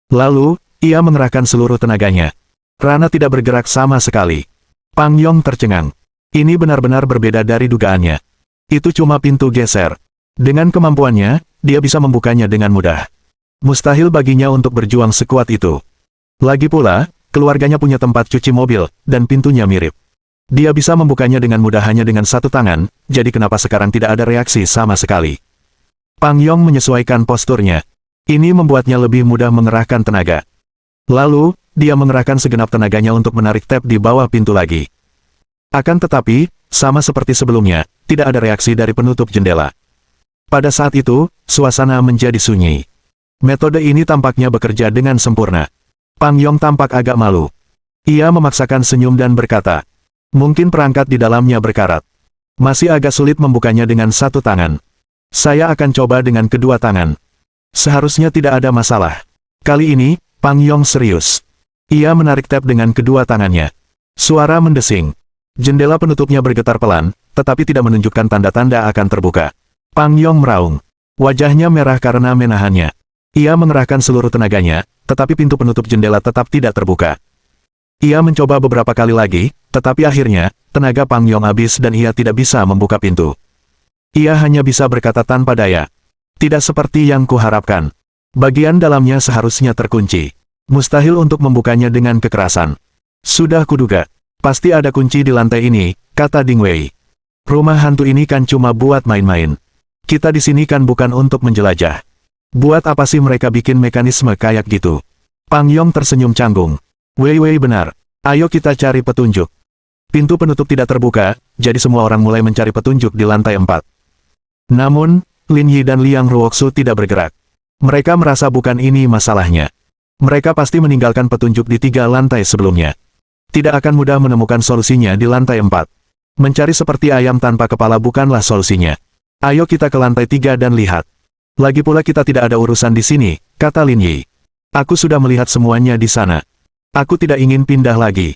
Lalu, ia mengerahkan seluruh tenaganya. Rana tidak bergerak sama sekali. Pang Yong tercengang. Ini benar-benar berbeda dari dugaannya. Itu cuma pintu geser. Dengan kemampuannya, dia bisa membukanya dengan mudah. Mustahil baginya untuk berjuang sekuat itu. Lagi pula, keluarganya punya tempat cuci mobil, dan pintunya mirip. Dia bisa membukanya dengan mudah hanya dengan satu tangan, jadi kenapa sekarang tidak ada reaksi sama sekali? Pang Yong menyesuaikan posturnya. Ini membuatnya lebih mudah mengerahkan tenaga. Lalu, dia mengerahkan segenap tenaganya untuk menarik tab di bawah pintu lagi. Akan tetapi, sama seperti sebelumnya, tidak ada reaksi dari penutup jendela. Pada saat itu, suasana menjadi sunyi. Metode ini tampaknya bekerja dengan sempurna. Pang Yong tampak agak malu. Ia memaksakan senyum dan berkata, mungkin perangkat di dalamnya berkarat. Masih agak sulit membukanya dengan satu tangan. Saya akan coba dengan kedua tangan. Seharusnya tidak ada masalah. Kali ini, Pang Yong serius. Ia menarik tab dengan kedua tangannya. Suara mendesing. Jendela penutupnya bergetar pelan, tetapi tidak menunjukkan tanda-tanda akan terbuka. Pang Yong meraung. Wajahnya merah karena menahannya. Ia mengerahkan seluruh tenaganya, tetapi pintu penutup jendela tetap tidak terbuka. Ia mencoba beberapa kali lagi, tetapi akhirnya, tenaga Pang Yong habis dan ia tidak bisa membuka pintu. Ia hanya bisa berkata tanpa daya. Tidak seperti yang kuharapkan. Bagian dalamnya seharusnya terkunci. Mustahil untuk membukanya dengan kekerasan. Sudah kuduga. Pasti ada kunci di lantai ini, kata Ding Wei. Rumah hantu ini kan cuma buat main-main. Kita di sini kan bukan untuk menjelajah. Buat apa sih mereka bikin mekanisme kayak gitu? Pang Yong tersenyum canggung. Wei benar. Ayo kita cari petunjuk. Pintu penutup tidak terbuka, jadi semua orang mulai mencari petunjuk di lantai 4. Namun, Lin Yi dan Liang Ruoxu tidak bergerak. Mereka merasa bukan ini masalahnya. Mereka pasti meninggalkan petunjuk di 3 lantai sebelumnya. Tidak akan mudah menemukan solusinya di lantai 4. Mencari seperti ayam tanpa kepala bukanlah solusinya. Ayo kita ke lantai 3 dan lihat. Lagi pula kita tidak ada urusan di sini, kata Lin Yi. Aku sudah melihat semuanya di sana. Aku tidak ingin pindah lagi.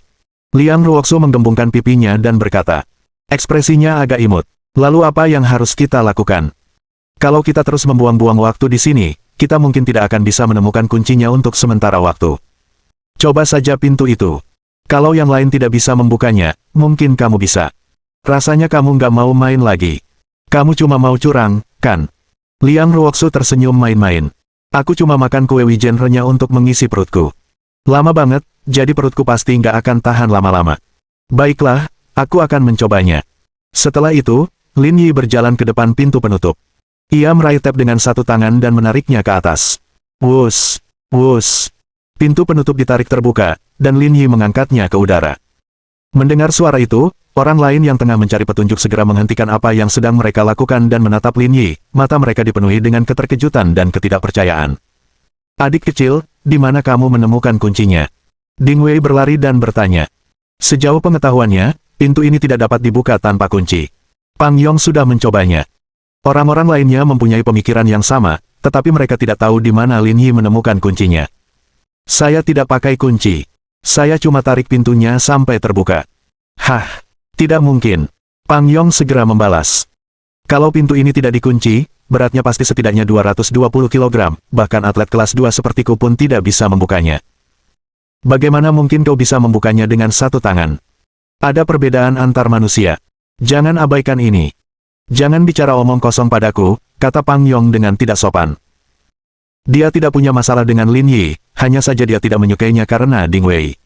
Liang Ruoxu menggembungkan pipinya dan berkata. Ekspresinya agak imut. Lalu apa yang harus kita lakukan? Kalau kita terus membuang-buang waktu di sini, kita mungkin tidak akan bisa menemukan kuncinya untuk sementara waktu. Coba saja pintu itu. Kalau yang lain tidak bisa membukanya, mungkin kamu bisa. Rasanya kamu nggak mau main lagi. Kamu cuma mau curang, kan? Liang Ruoxu tersenyum main-main. Aku cuma makan kue wijen-renyah untuk mengisi perutku. Lama banget, jadi perutku pasti nggak akan tahan lama-lama. Baiklah, aku akan mencobanya. Setelah itu, Lin Yi berjalan ke depan pintu penutup. Ia meraih tab dengan satu tangan dan menariknya ke atas. Wus! Wus! Pintu penutup ditarik terbuka, dan Lin Yi mengangkatnya ke udara. Mendengar suara itu, orang lain yang tengah mencari petunjuk segera menghentikan apa yang sedang mereka lakukan dan menatap Lin Yi. Mata mereka dipenuhi dengan keterkejutan dan ketidakpercayaan. Adik kecil, di mana kamu menemukan kuncinya? Ding Wei berlari dan bertanya. Sejauh pengetahuannya, pintu ini tidak dapat dibuka tanpa kunci. Pang Yong sudah mencobanya. Orang-orang lainnya mempunyai pemikiran yang sama, tetapi mereka tidak tahu di mana Lin Yi menemukan kuncinya. Saya tidak pakai kunci. Saya cuma tarik pintunya sampai terbuka. Hah, tidak mungkin. Pang Yong segera membalas. Kalau pintu ini tidak dikunci, beratnya pasti setidaknya 220 kg, bahkan atlet kelas 2 sepertiku pun tidak bisa membukanya. Bagaimana mungkin kau bisa membukanya dengan satu tangan? Ada perbedaan antar manusia. Jangan abaikan ini. Jangan bicara omong kosong padaku, kata Pang Yong dengan tidak sopan. Dia tidak punya masalah dengan Lin Yi, hanya saja dia tidak menyukainya karena Ding Wei.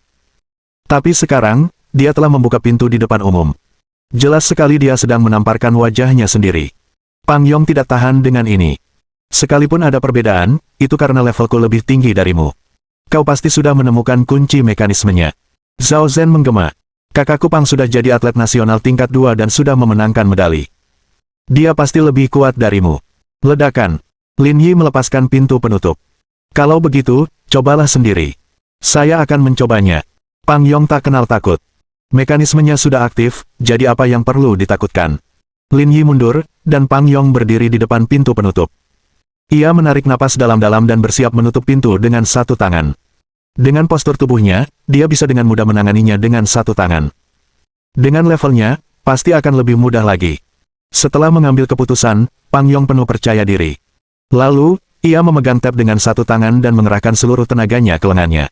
Tapi sekarang, dia telah membuka pintu di depan umum. Jelas sekali dia sedang menamparkan wajahnya sendiri. Pang Yong tidak tahan dengan ini. Sekalipun ada perbedaan, itu karena levelku lebih tinggi darimu. Kau pasti sudah menemukan kunci mekanismenya. Zhao Zhen menggema. Kakakku Pang sudah jadi atlet nasional tingkat 2 dan sudah memenangkan medali. Dia pasti lebih kuat darimu. Ledakan. Lin Yi melepaskan pintu penutup. Kalau begitu, cobalah sendiri. Saya akan mencobanya. Pang Yong tak kenal takut. Mekanismenya sudah aktif, jadi apa yang perlu ditakutkan? Lin Yi mundur, dan Pang Yong berdiri di depan pintu penutup. Ia menarik napas dalam-dalam dan bersiap menutup pintu dengan satu tangan. Dengan postur tubuhnya, dia bisa dengan mudah menanganinya dengan satu tangan. Dengan levelnya, pasti akan lebih mudah lagi. Setelah mengambil keputusan, Pang Yong penuh percaya diri. Lalu, ia memegang tab dengan satu tangan dan mengerahkan seluruh tenaganya ke lengannya.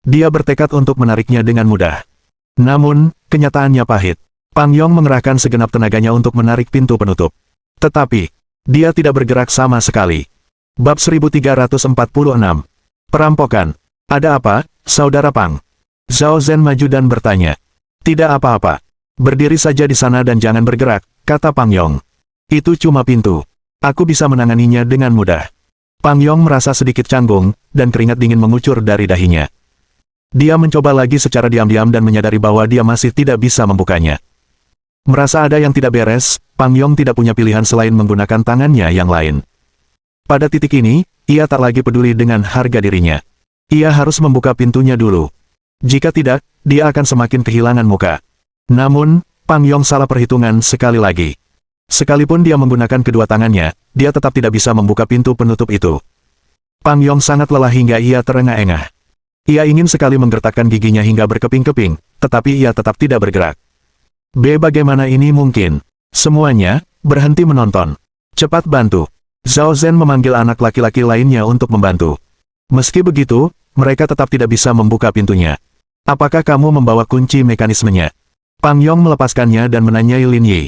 Dia bertekad untuk menariknya dengan mudah. Namun, kenyataannya pahit. Pang Yong mengerahkan segenap tenaganya untuk menarik pintu penutup. Tetapi, dia tidak bergerak sama sekali. Bab 1346. Perampokan. Ada apa, Saudara Pang? Zhao Zhen maju dan bertanya. Tidak apa-apa. Berdiri saja di sana dan jangan bergerak, kata Pang Yong. Itu cuma pintu. Aku bisa menanganinya dengan mudah. Pang Yong merasa sedikit canggung, dan keringat dingin mengucur dari dahinya. Dia mencoba lagi secara diam-diam dan menyadari bahwa dia masih tidak bisa membukanya. Merasa ada yang tidak beres, Pang Yong tidak punya pilihan selain menggunakan tangannya yang lain. Pada titik ini, ia tak lagi peduli dengan harga dirinya. Ia harus membuka pintunya dulu. Jika tidak, dia akan semakin kehilangan muka. Namun, Pang Yong salah perhitungan sekali lagi. Sekalipun dia menggunakan kedua tangannya, dia tetap tidak bisa membuka pintu penutup itu. Pang Yong sangat lelah hingga ia terengah-engah. Ia ingin sekali menggertakkan giginya hingga berkeping-keping, tetapi ia tetap tidak bergerak. Bagaimana ini mungkin? Semuanya, berhenti menonton. Cepat bantu. Zhao Zhen memanggil anak laki-laki lainnya untuk membantu. Meski begitu, mereka tetap tidak bisa membuka pintunya. Apakah kamu membawa kunci mekanismenya? Pang Yong melepaskannya dan menanyai Lin Yi.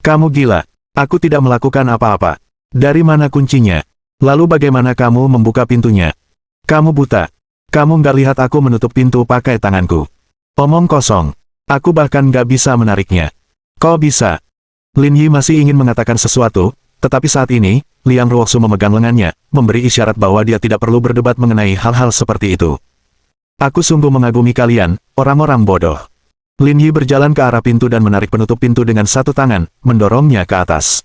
Kamu gila. Aku tidak melakukan apa-apa. Dari mana kuncinya? Lalu bagaimana kamu membuka pintunya? Kamu buta. Kamu nggak lihat aku menutup pintu pakai tanganku. Omong kosong. Aku bahkan nggak bisa menariknya. Kok bisa? Lin Yi masih ingin mengatakan sesuatu, tetapi saat ini, Liang Ruoxu memegang lengannya, memberi isyarat bahwa dia tidak perlu berdebat mengenai hal-hal seperti itu. Aku sungguh mengagumi kalian, orang-orang bodoh. Lin Yi berjalan ke arah pintu dan menarik penutup pintu dengan satu tangan, mendorongnya ke atas.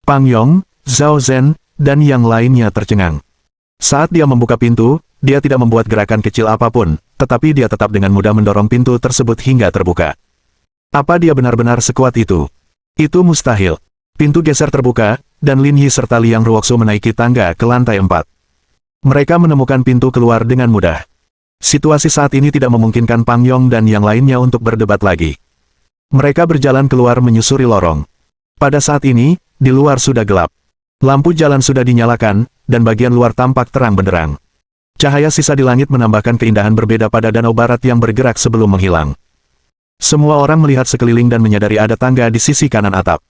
Pang Yong, Zhao Zhen, dan yang lainnya tercengang. Saat dia membuka pintu, dia tidak membuat gerakan kecil apapun, tetapi dia tetap dengan mudah mendorong pintu tersebut hingga terbuka. Apa dia benar-benar sekuat itu? Itu mustahil. Pintu geser terbuka, dan Lin Yi serta Liang Ruoxu menaiki tangga ke lantai 4. Mereka menemukan pintu keluar dengan mudah. Situasi saat ini tidak memungkinkan Pang Yong dan yang lainnya untuk berdebat lagi. Mereka berjalan keluar menyusuri lorong. Pada saat ini, di luar sudah gelap. Lampu jalan sudah dinyalakan, dan bagian luar tampak terang benderang. Cahaya sisa di langit menambahkan keindahan berbeda pada danau barat yang bergerak sebelum menghilang. Semua orang melihat sekeliling dan menyadari ada tangga di sisi kanan atap.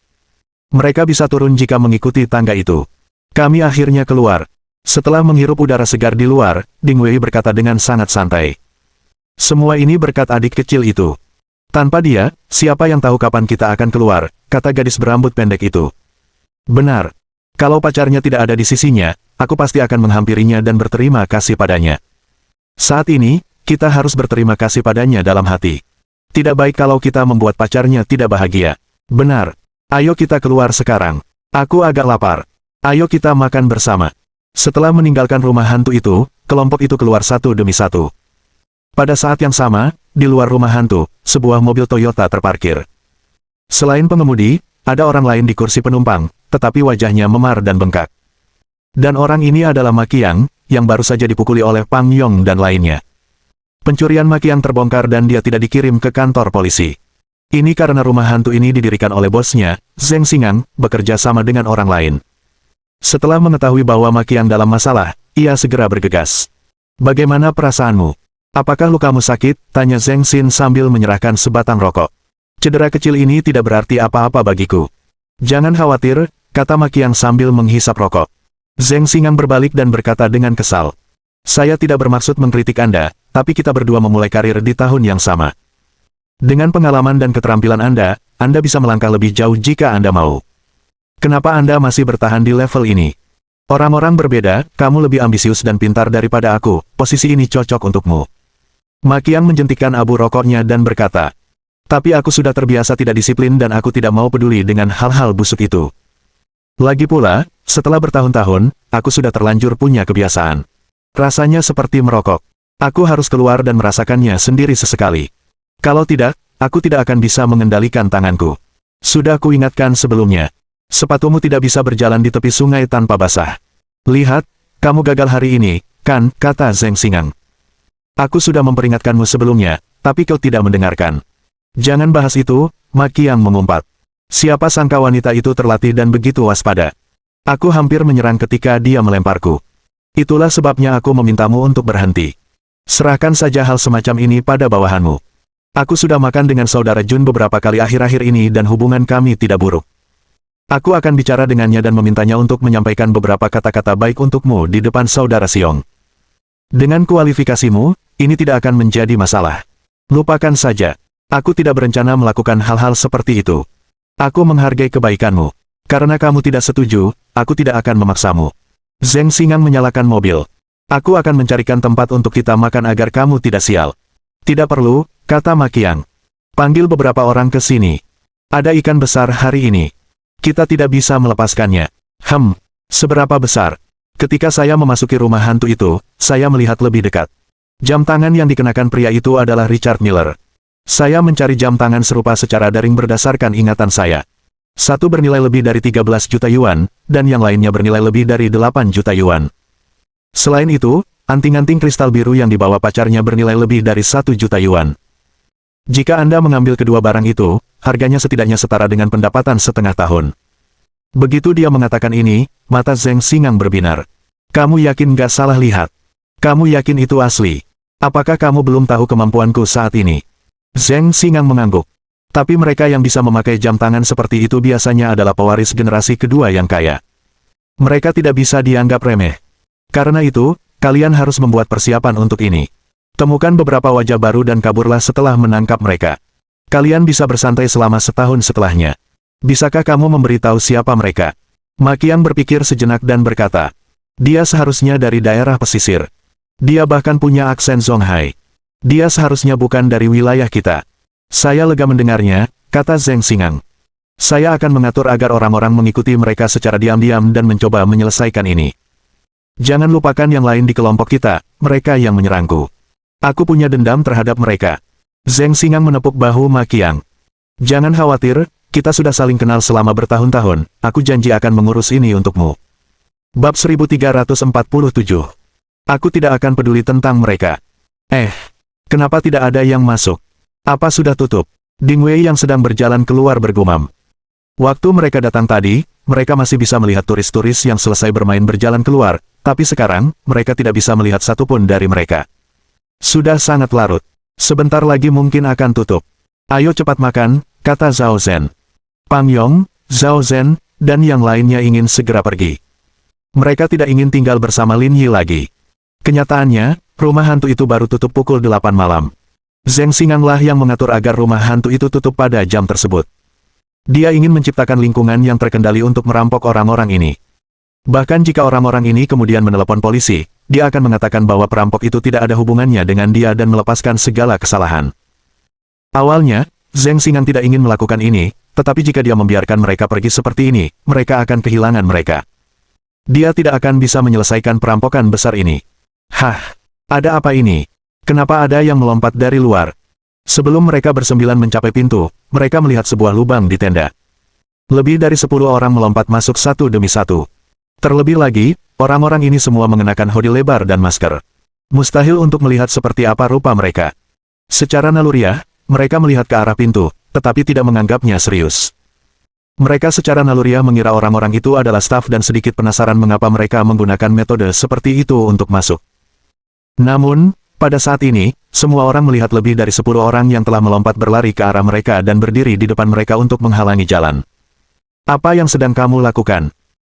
Mereka bisa turun jika mengikuti tangga itu. Kami akhirnya keluar. Setelah menghirup udara segar di luar, Ding Wei berkata dengan sangat santai. Semua ini berkat adik kecil itu. Tanpa dia, siapa yang tahu kapan kita akan keluar, kata gadis berambut pendek itu. Benar. Kalau pacarnya tidak ada di sisinya, aku pasti akan menghampirinya dan berterima kasih padanya. Saat ini, kita harus berterima kasih padanya dalam hati. Tidak baik kalau kita membuat pacarnya tidak bahagia. Benar. Ayo kita keluar sekarang. Aku agak lapar. Ayo kita makan bersama. Setelah meninggalkan rumah hantu itu, kelompok itu keluar satu demi satu. Pada saat yang sama, di luar rumah hantu, sebuah mobil Toyota terparkir. Selain pengemudi, ada orang lain di kursi penumpang, tetapi wajahnya memar dan bengkak. Dan orang ini adalah Ma Qiang, yang baru saja dipukuli oleh Pang Yong dan lainnya. Pencurian Ma Qiang terbongkar dan dia tidak dikirim ke kantor polisi. Ini karena rumah hantu ini didirikan oleh bosnya, Zheng Xingang, bekerja sama dengan orang lain. Setelah mengetahui bahwa Ma Qiang dalam masalah, ia segera bergegas. Bagaimana perasaanmu? Apakah lukamu sakit? Tanya Zheng Xin sambil menyerahkan sebatang rokok. Cedera kecil ini tidak berarti apa-apa bagiku. Jangan khawatir, kata Ma Qiang sambil menghisap rokok. Zheng Xingang berbalik dan berkata dengan kesal. Saya tidak bermaksud mengkritik Anda, tapi kita berdua memulai karir di tahun yang sama. Dengan pengalaman dan keterampilan Anda bisa melangkah lebih jauh jika Anda mau. Kenapa Anda masih bertahan di level ini? Orang-orang berbeda, kamu lebih ambisius dan pintar daripada aku, posisi ini cocok untukmu. Ma Qiang menjentikkan abu rokoknya dan berkata, tapi aku sudah terbiasa tidak disiplin dan aku tidak mau peduli dengan hal-hal busuk itu. Lagi pula, setelah bertahun-tahun, aku sudah terlanjur punya kebiasaan. Rasanya seperti merokok. Aku harus keluar dan merasakannya sendiri sesekali. Kalau tidak, aku tidak akan bisa mengendalikan tanganku. Sudah kuingatkan sebelumnya. Sepatumu tidak bisa berjalan di tepi sungai tanpa basah. Lihat, kamu gagal hari ini, kan, kata Zheng Xingang. Aku sudah memperingatkanmu sebelumnya, tapi kau tidak mendengarkan. Jangan bahas itu, Ma Qiang mengumpat. Siapa sangka wanita itu terlatih dan begitu waspada. Aku hampir menyerang ketika dia melemparku. Itulah sebabnya aku memintamu untuk berhenti. Serahkan saja hal semacam ini pada bawahanmu. Aku sudah makan dengan saudara Jun beberapa kali akhir-akhir ini dan hubungan kami tidak buruk. Aku akan bicara dengannya dan memintanya untuk menyampaikan beberapa kata-kata baik untukmu di depan saudara Xiong. Dengan kualifikasimu, ini tidak akan menjadi masalah. Lupakan saja. Aku tidak berencana melakukan hal-hal seperti itu. Aku menghargai kebaikanmu. Karena kamu tidak setuju, aku tidak akan memaksamu. Zheng Xingang menyalakan mobil. Aku akan mencarikan tempat untuk kita makan agar kamu tidak sial. Tidak perlu, kata Ma Qiang. Panggil beberapa orang ke sini. Ada ikan besar hari ini. Kita tidak bisa melepaskannya. Seberapa besar? Ketika saya memasuki rumah hantu itu, saya melihat lebih dekat. Jam tangan yang dikenakan pria itu adalah Richard Miller. Saya mencari jam tangan serupa secara daring berdasarkan ingatan saya. Satu bernilai lebih dari 13 juta yuan, dan yang lainnya bernilai lebih dari 8 juta yuan. Selain itu, anting-anting kristal biru yang dibawa pacarnya bernilai lebih dari 1 juta yuan. Jika Anda mengambil kedua barang itu, harganya setidaknya setara dengan pendapatan setengah tahun. Begitu dia mengatakan ini, mata Zheng Xingang berbinar. Kamu yakin gak salah lihat? Kamu yakin itu asli? Apakah kamu belum tahu kemampuanku saat ini? Zheng Xingang mengangguk. Tapi mereka yang bisa memakai jam tangan seperti itu biasanya adalah pewaris generasi kedua yang kaya. Mereka tidak bisa dianggap remeh. Karena itu, kalian harus membuat persiapan untuk ini. Temukan beberapa wajah baru dan kaburlah setelah menangkap mereka. Kalian bisa bersantai selama setahun setelahnya. Bisakah kamu memberitahu siapa mereka? Ma Qiang berpikir sejenak dan berkata, dia seharusnya dari daerah pesisir. Dia bahkan punya aksen Zonghai. Dia seharusnya bukan dari wilayah kita. Saya lega mendengarnya, kata Zheng Xingang. Saya akan mengatur agar orang-orang mengikuti mereka secara diam-diam dan mencoba menyelesaikan ini. Jangan lupakan yang lain di kelompok kita, mereka yang menyerangku. Aku punya dendam terhadap mereka. Zheng Xingang menepuk bahu Ma Qiang. Jangan khawatir, kita sudah saling kenal selama bertahun-tahun, aku janji akan mengurus ini untukmu. Bab 1347. Aku tidak akan peduli tentang mereka. Kenapa tidak ada yang masuk? Apa sudah tutup? Ding Wei yang sedang berjalan keluar bergumam. Waktu mereka datang tadi, mereka masih bisa melihat turis-turis yang selesai bermain berjalan keluar, tapi sekarang, mereka tidak bisa melihat satupun dari mereka. Sudah sangat larut. Sebentar lagi mungkin akan tutup. Ayo cepat makan, kata Zhao Zhen. Pang Yong, Zhao Zhen, dan yang lainnya ingin segera pergi. Mereka tidak ingin tinggal bersama Lin Yi lagi. Kenyataannya, rumah hantu itu baru tutup pukul 8 malam. Zheng Xingang lah yang mengatur agar rumah hantu itu tutup pada jam tersebut. Dia ingin menciptakan lingkungan yang terkendali untuk merampok orang-orang ini. Bahkan jika orang-orang ini kemudian menelepon polisi, dia akan mengatakan bahwa perampok itu tidak ada hubungannya dengan dia dan melepaskan segala kesalahan. Awalnya, Zheng Xingang tidak ingin melakukan ini, tetapi jika dia membiarkan mereka pergi seperti ini, mereka akan kehilangan mereka. Dia tidak akan bisa menyelesaikan perampokan besar ini. Hah, ada apa ini? Kenapa ada yang melompat dari luar? Sebelum mereka bersembilan mencapai pintu, mereka melihat sebuah lubang di tenda. Lebih dari 10 orang melompat masuk satu demi satu. Terlebih lagi, orang-orang ini semua mengenakan hoodie lebar dan masker. Mustahil untuk melihat seperti apa rupa mereka. Secara naluriah, mereka melihat ke arah pintu, tetapi tidak menganggapnya serius. Mereka secara naluriah mengira orang-orang itu adalah staf dan sedikit penasaran mengapa mereka menggunakan metode seperti itu untuk masuk. Namun, pada saat ini, semua orang melihat lebih dari 10 orang yang telah melompat berlari ke arah mereka dan berdiri di depan mereka untuk menghalangi jalan. Apa yang sedang kamu lakukan?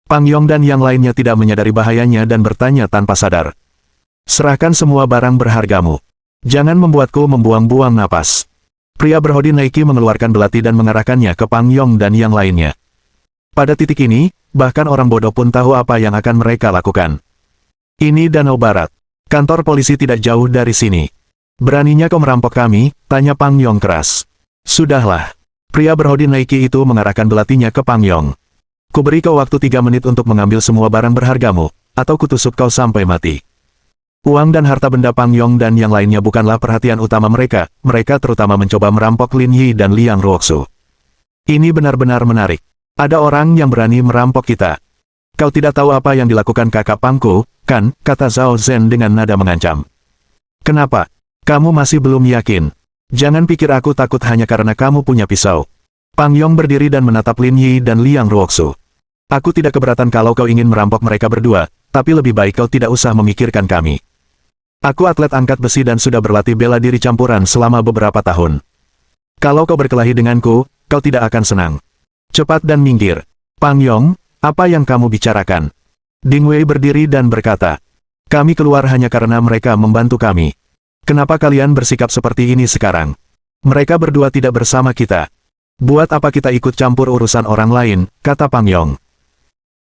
Pang Yong dan yang lainnya tidak menyadari bahayanya dan bertanya tanpa sadar. Serahkan semua barang berhargamu. Jangan membuatku membuang-buang napas. Pria berhoodie Nike mengeluarkan belati dan mengarahkannya ke Pang Yong dan yang lainnya. Pada titik ini, bahkan orang bodoh pun tahu apa yang akan mereka lakukan. Ini Danau Barat. Kantor polisi tidak jauh dari sini. Beraninya kau merampok kami? Tanya Pang Yong keras. Sudahlah. Pria berhoodie Nike itu mengarahkan belatinya ke Pang Yong. Kuberi kau waktu 3 menit untuk mengambil semua barang berhargamu, atau kutusuk kau sampai mati. Uang dan harta benda Pang Yong dan yang lainnya bukanlah perhatian utama mereka, mereka terutama mencoba merampok Lin Yi dan Liang Ruoxu. Ini benar-benar menarik. Ada orang yang berani merampok kita. Kau tidak tahu apa yang dilakukan kakak Pangku, kan? Kata Zhao Zhen dengan nada mengancam. Kenapa? Kamu masih belum yakin? Jangan pikir aku takut hanya karena kamu punya pisau. Pang Yong berdiri dan menatap Lin Yi dan Liang Ruoxu. Aku tidak keberatan kalau kau ingin merampok mereka berdua, tapi lebih baik kau tidak usah memikirkan kami. Aku atlet angkat besi dan sudah berlatih bela diri campuran selama beberapa tahun. Kalau kau berkelahi denganku, kau tidak akan senang. Cepat dan minggir. Pang Yong, apa yang kamu bicarakan? Ding Wei berdiri dan berkata, kami keluar hanya karena mereka membantu kami. Kenapa kalian bersikap seperti ini sekarang? Mereka berdua tidak bersama kita. Buat apa kita ikut campur urusan orang lain, kata Pang Yong.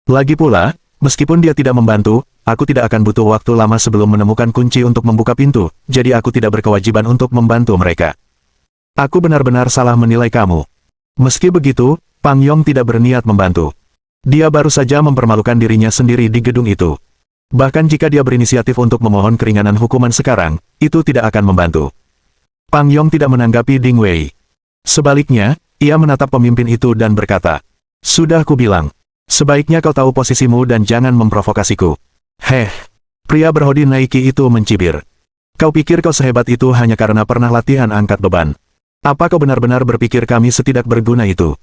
Lagi pula, meskipun dia tidak membantu, aku tidak akan butuh waktu lama sebelum menemukan kunci untuk membuka pintu, jadi aku tidak berkewajiban untuk membantu mereka. Aku benar-benar salah menilai kamu. Meski begitu, Pang Yong tidak berniat membantu. Dia baru saja mempermalukan dirinya sendiri di gedung itu. Bahkan jika dia berinisiatif untuk memohon keringanan hukuman sekarang, itu tidak akan membantu. Pang Yong tidak menanggapi Ding Wei. Sebaliknya, ia menatap pemimpin itu dan berkata, sudah kubilang, sebaiknya kau tahu posisimu dan jangan memprovokasiku. Heh, pria berhoodie Nike itu mencibir. Kau pikir kau sehebat itu hanya karena pernah latihan angkat beban? Apa kau benar-benar berpikir kami setidak berguna itu?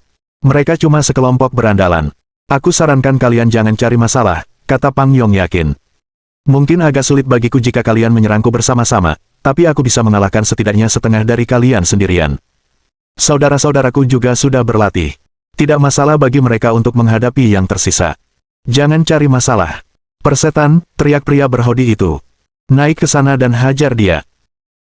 Mereka cuma sekelompok berandalan. Aku sarankan kalian jangan cari masalah, kata Pang Yong yakin. Mungkin agak sulit bagiku jika kalian menyerangku bersama-sama, tapi aku bisa mengalahkan setidaknya setengah dari kalian sendirian. Saudara-saudaraku juga sudah berlatih. Tidak masalah bagi mereka untuk menghadapi yang tersisa. Jangan cari masalah. Persetan, teriak pria berhoodie itu. Naik ke sana dan hajar dia.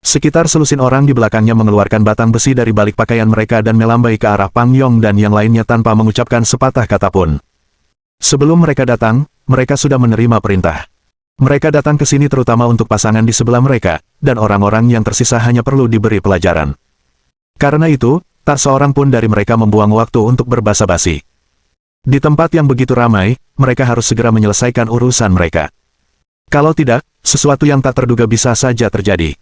Sekitar selusin orang di belakangnya mengeluarkan batang besi dari balik pakaian mereka dan melambai ke arah Pang Yong dan yang lainnya tanpa mengucapkan sepatah kata pun. Sebelum mereka datang, mereka sudah menerima perintah. Mereka datang ke sini terutama untuk pasangan di sebelah mereka, dan orang-orang yang tersisa hanya perlu diberi pelajaran. Karena itu, tak seorang pun dari mereka membuang waktu untuk berbasa-basi. Di tempat yang begitu ramai, mereka harus segera menyelesaikan urusan mereka. Kalau tidak, sesuatu yang tak terduga bisa saja terjadi.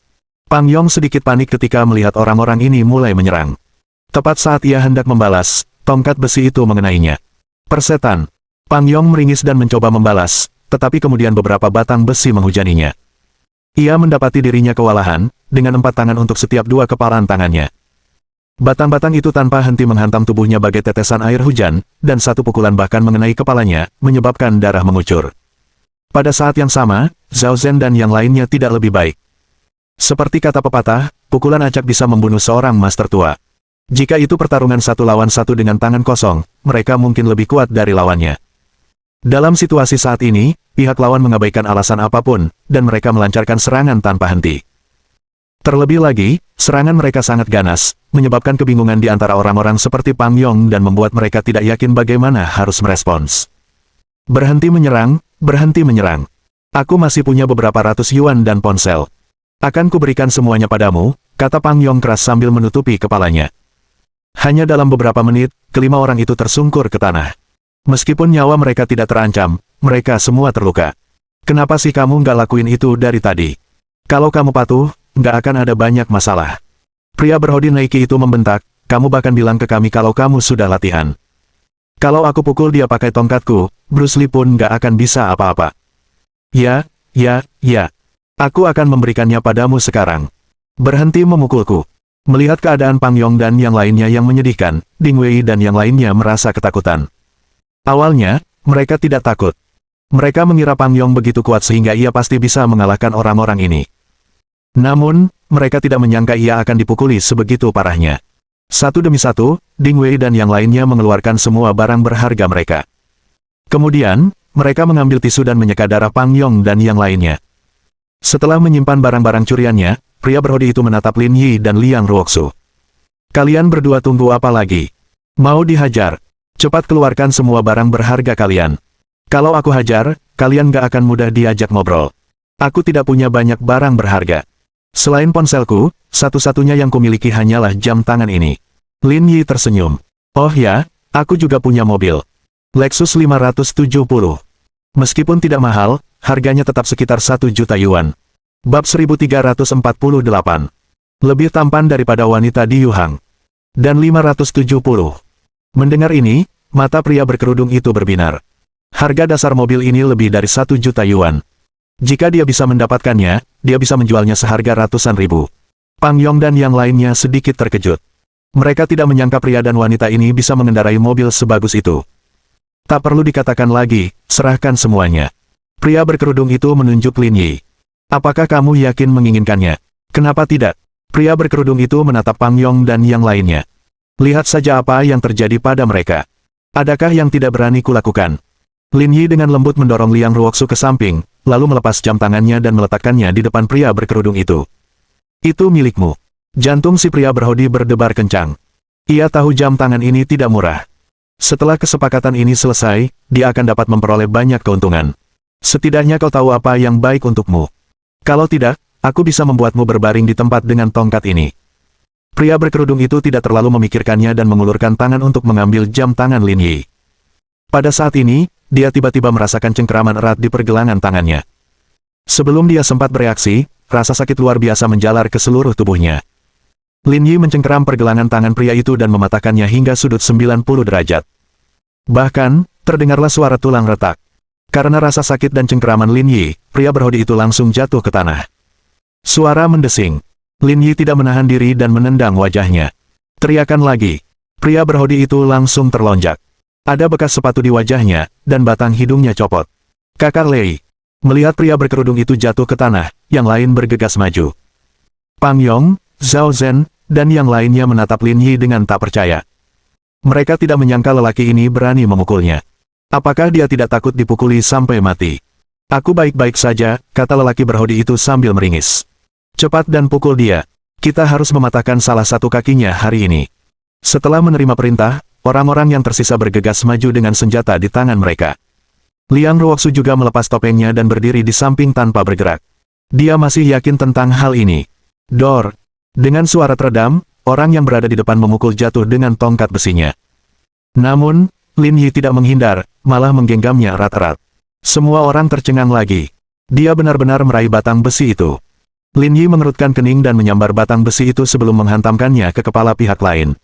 Pang Yong sedikit panik ketika melihat orang-orang ini mulai menyerang. Tepat saat ia hendak membalas, tongkat besi itu mengenainya. Persetan. Pang Yong meringis dan mencoba membalas, tetapi kemudian beberapa batang besi menghujaninya. Ia mendapati dirinya kewalahan, dengan 4 tangan untuk setiap 2 kepalan tangannya. Batang-batang itu tanpa henti menghantam tubuhnya bagai tetesan air hujan, dan satu pukulan bahkan mengenai kepalanya, menyebabkan darah mengucur. Pada saat yang sama, Zhao Zhen dan yang lainnya tidak lebih baik. Seperti kata pepatah, pukulan acak bisa membunuh seorang master tua. Jika itu pertarungan 1 lawan 1 dengan tangan kosong, mereka mungkin lebih kuat dari lawannya. Dalam situasi saat ini, pihak lawan mengabaikan alasan apapun, dan mereka melancarkan serangan tanpa henti. Terlebih lagi, serangan mereka sangat ganas, menyebabkan kebingungan di antara orang-orang seperti Pang Yong dan membuat mereka tidak yakin bagaimana harus merespons. Berhenti menyerang, berhenti menyerang. Aku masih punya beberapa ratus yuan dan ponsel. Akan kuberikan semuanya padamu, kata Pang Yong keras sambil menutupi kepalanya. Hanya dalam beberapa menit, kelima orang itu tersungkur ke tanah. Meskipun nyawa mereka tidak terancam, mereka semua terluka. Kenapa sih kamu nggak lakuin itu dari tadi? Kalau kamu patuh, nggak akan ada banyak masalah. Pria berhoodie Nike itu membentak, kamu bahkan bilang ke kami kalau kamu sudah latihan. Kalau aku pukul dia pakai tongkatku, Bruce Lee pun nggak akan bisa apa-apa. Ya. Aku akan memberikannya padamu sekarang. Berhenti memukulku. Melihat keadaan Pang Yong dan yang lainnya yang menyedihkan, Ding Wei dan yang lainnya merasa ketakutan. Awalnya, mereka tidak takut. Mereka mengira Pang Yong begitu kuat sehingga ia pasti bisa mengalahkan orang-orang ini. Namun, mereka tidak menyangka ia akan dipukuli sebegitu parahnya. Satu demi satu, Ding Wei dan yang lainnya mengeluarkan semua barang berharga mereka. Kemudian, mereka mengambil tisu dan menyeka darah Pang Yong dan yang lainnya. Setelah menyimpan barang-barang curiannya, pria berhoodie itu menatap Lin Yi dan Liang Ruoxu. Kalian berdua tunggu apa lagi? Mau dihajar? Cepat keluarkan semua barang berharga kalian. Kalau aku hajar, kalian gak akan mudah diajak ngobrol. Aku tidak punya banyak barang berharga. Selain ponselku, satu-satunya yang kumiliki hanyalah jam tangan ini. Lin Yi tersenyum. Oh ya, aku juga punya mobil. Lexus 570. Meskipun tidak mahal, harganya tetap sekitar 1 juta yuan. Bab 1348. Lebih tampan daripada wanita di Yuhang. Dan 570. Mendengar ini, mata pria berkerudung itu berbinar. Harga dasar mobil ini lebih dari 1 juta yuan. Jika dia bisa mendapatkannya, dia bisa menjualnya seharga ratusan ribu. Pang Yong dan yang lainnya sedikit terkejut. Mereka tidak menyangka pria dan wanita ini bisa mengendarai mobil sebagus itu. Tak perlu dikatakan lagi, serahkan semuanya. Pria berkerudung itu menunjuk Lin Yi. Apakah kamu yakin menginginkannya? Kenapa tidak? Pria berkerudung itu menatap Pang Yong dan yang lainnya. Lihat saja apa yang terjadi pada mereka. Adakah yang tidak berani kulakukan? Lin Yi dengan lembut mendorong Liang Ruoxu ke samping, lalu melepas jam tangannya dan meletakkannya di depan pria berkerudung itu. Itu milikmu. Jantung si pria berhoodie berdebar kencang. Ia tahu jam tangan ini tidak murah. Setelah kesepakatan ini selesai, dia akan dapat memperoleh banyak keuntungan. Setidaknya kau tahu apa yang baik untukmu. Kalau tidak, aku bisa membuatmu berbaring di tempat dengan tongkat ini. Pria berkerudung itu tidak terlalu memikirkannya dan mengulurkan tangan untuk mengambil jam tangan Lin Yi. Pada saat ini, dia tiba-tiba merasakan cengkeraman erat di pergelangan tangannya. Sebelum dia sempat bereaksi, rasa sakit luar biasa menjalar ke seluruh tubuhnya. Lin Yi mencengkeram pergelangan tangan pria itu dan mematahkannya hingga sudut 90 derajat. Bahkan, terdengarlah suara tulang retak. Karena rasa sakit dan cengkeraman Lin Yi, pria berhoodie itu langsung jatuh ke tanah. Suara mendesing. Lin Yi tidak menahan diri dan menendang wajahnya. Teriakan lagi. Pria berhoodie itu langsung terlonjak. Ada bekas sepatu di wajahnya, dan batang hidungnya copot. Kakak Lei. Melihat pria berkerudung itu jatuh ke tanah, yang lain bergegas maju. Pang Yong, Zhao Zhen, dan yang lainnya menatap Lin Yi dengan tak percaya. Mereka tidak menyangka lelaki ini berani memukulnya. Apakah dia tidak takut dipukuli sampai mati? Aku baik-baik saja, kata lelaki berhoodie itu sambil meringis. Cepat dan pukul dia. Kita harus mematahkan salah satu kakinya hari ini. Setelah menerima perintah, orang-orang yang tersisa bergegas maju dengan senjata di tangan mereka. Liang Ruoxu juga melepas topengnya dan berdiri di samping tanpa bergerak. Dia masih yakin tentang hal ini. Dor. Dengan suara teredam, orang yang berada di depan memukul jatuh dengan tongkat besinya. Namun, Lin Yi tidak menghindar, malah menggenggamnya erat-erat. Semua orang tercengang lagi. Dia benar-benar meraih batang besi itu. Lin Yi mengerutkan kening dan menyambar batang besi itu sebelum menghantamkannya ke kepala pihak lain.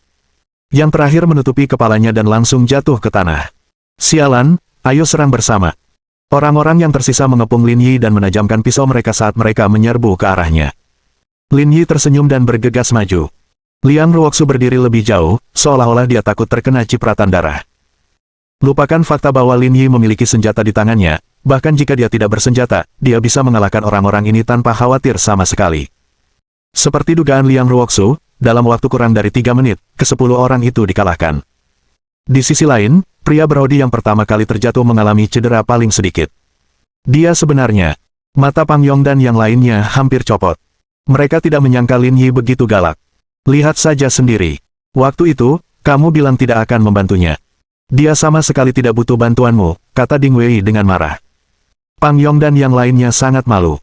Yang terakhir menutupi kepalanya dan langsung jatuh ke tanah. Sialan, ayo serang bersama. Orang-orang yang tersisa mengepung Lin Yi dan menajamkan pisau mereka saat mereka menyerbu ke arahnya. Lin Yi tersenyum dan bergegas maju. Liang Ruoxu berdiri lebih jauh, seolah-olah dia takut terkena cipratan darah. Lupakan fakta bahwa Lin Yi memiliki senjata di tangannya, bahkan jika dia tidak bersenjata, dia bisa mengalahkan orang-orang ini tanpa khawatir sama sekali. Seperti dugaan Liang Ruoxu, dalam waktu kurang dari 3 menit, ke-10 orang itu dikalahkan. Di sisi lain, pria berhoodie yang pertama kali terjatuh mengalami cedera paling sedikit. Dia sebenarnya, mata Pang Yong dan yang lainnya hampir copot. Mereka tidak menyangka Lin Yi begitu galak. Lihat saja sendiri. Waktu itu, kamu bilang tidak akan membantunya. Dia sama sekali tidak butuh bantuanmu, kata Ding Wei dengan marah. Pang Yong dan yang lainnya sangat malu.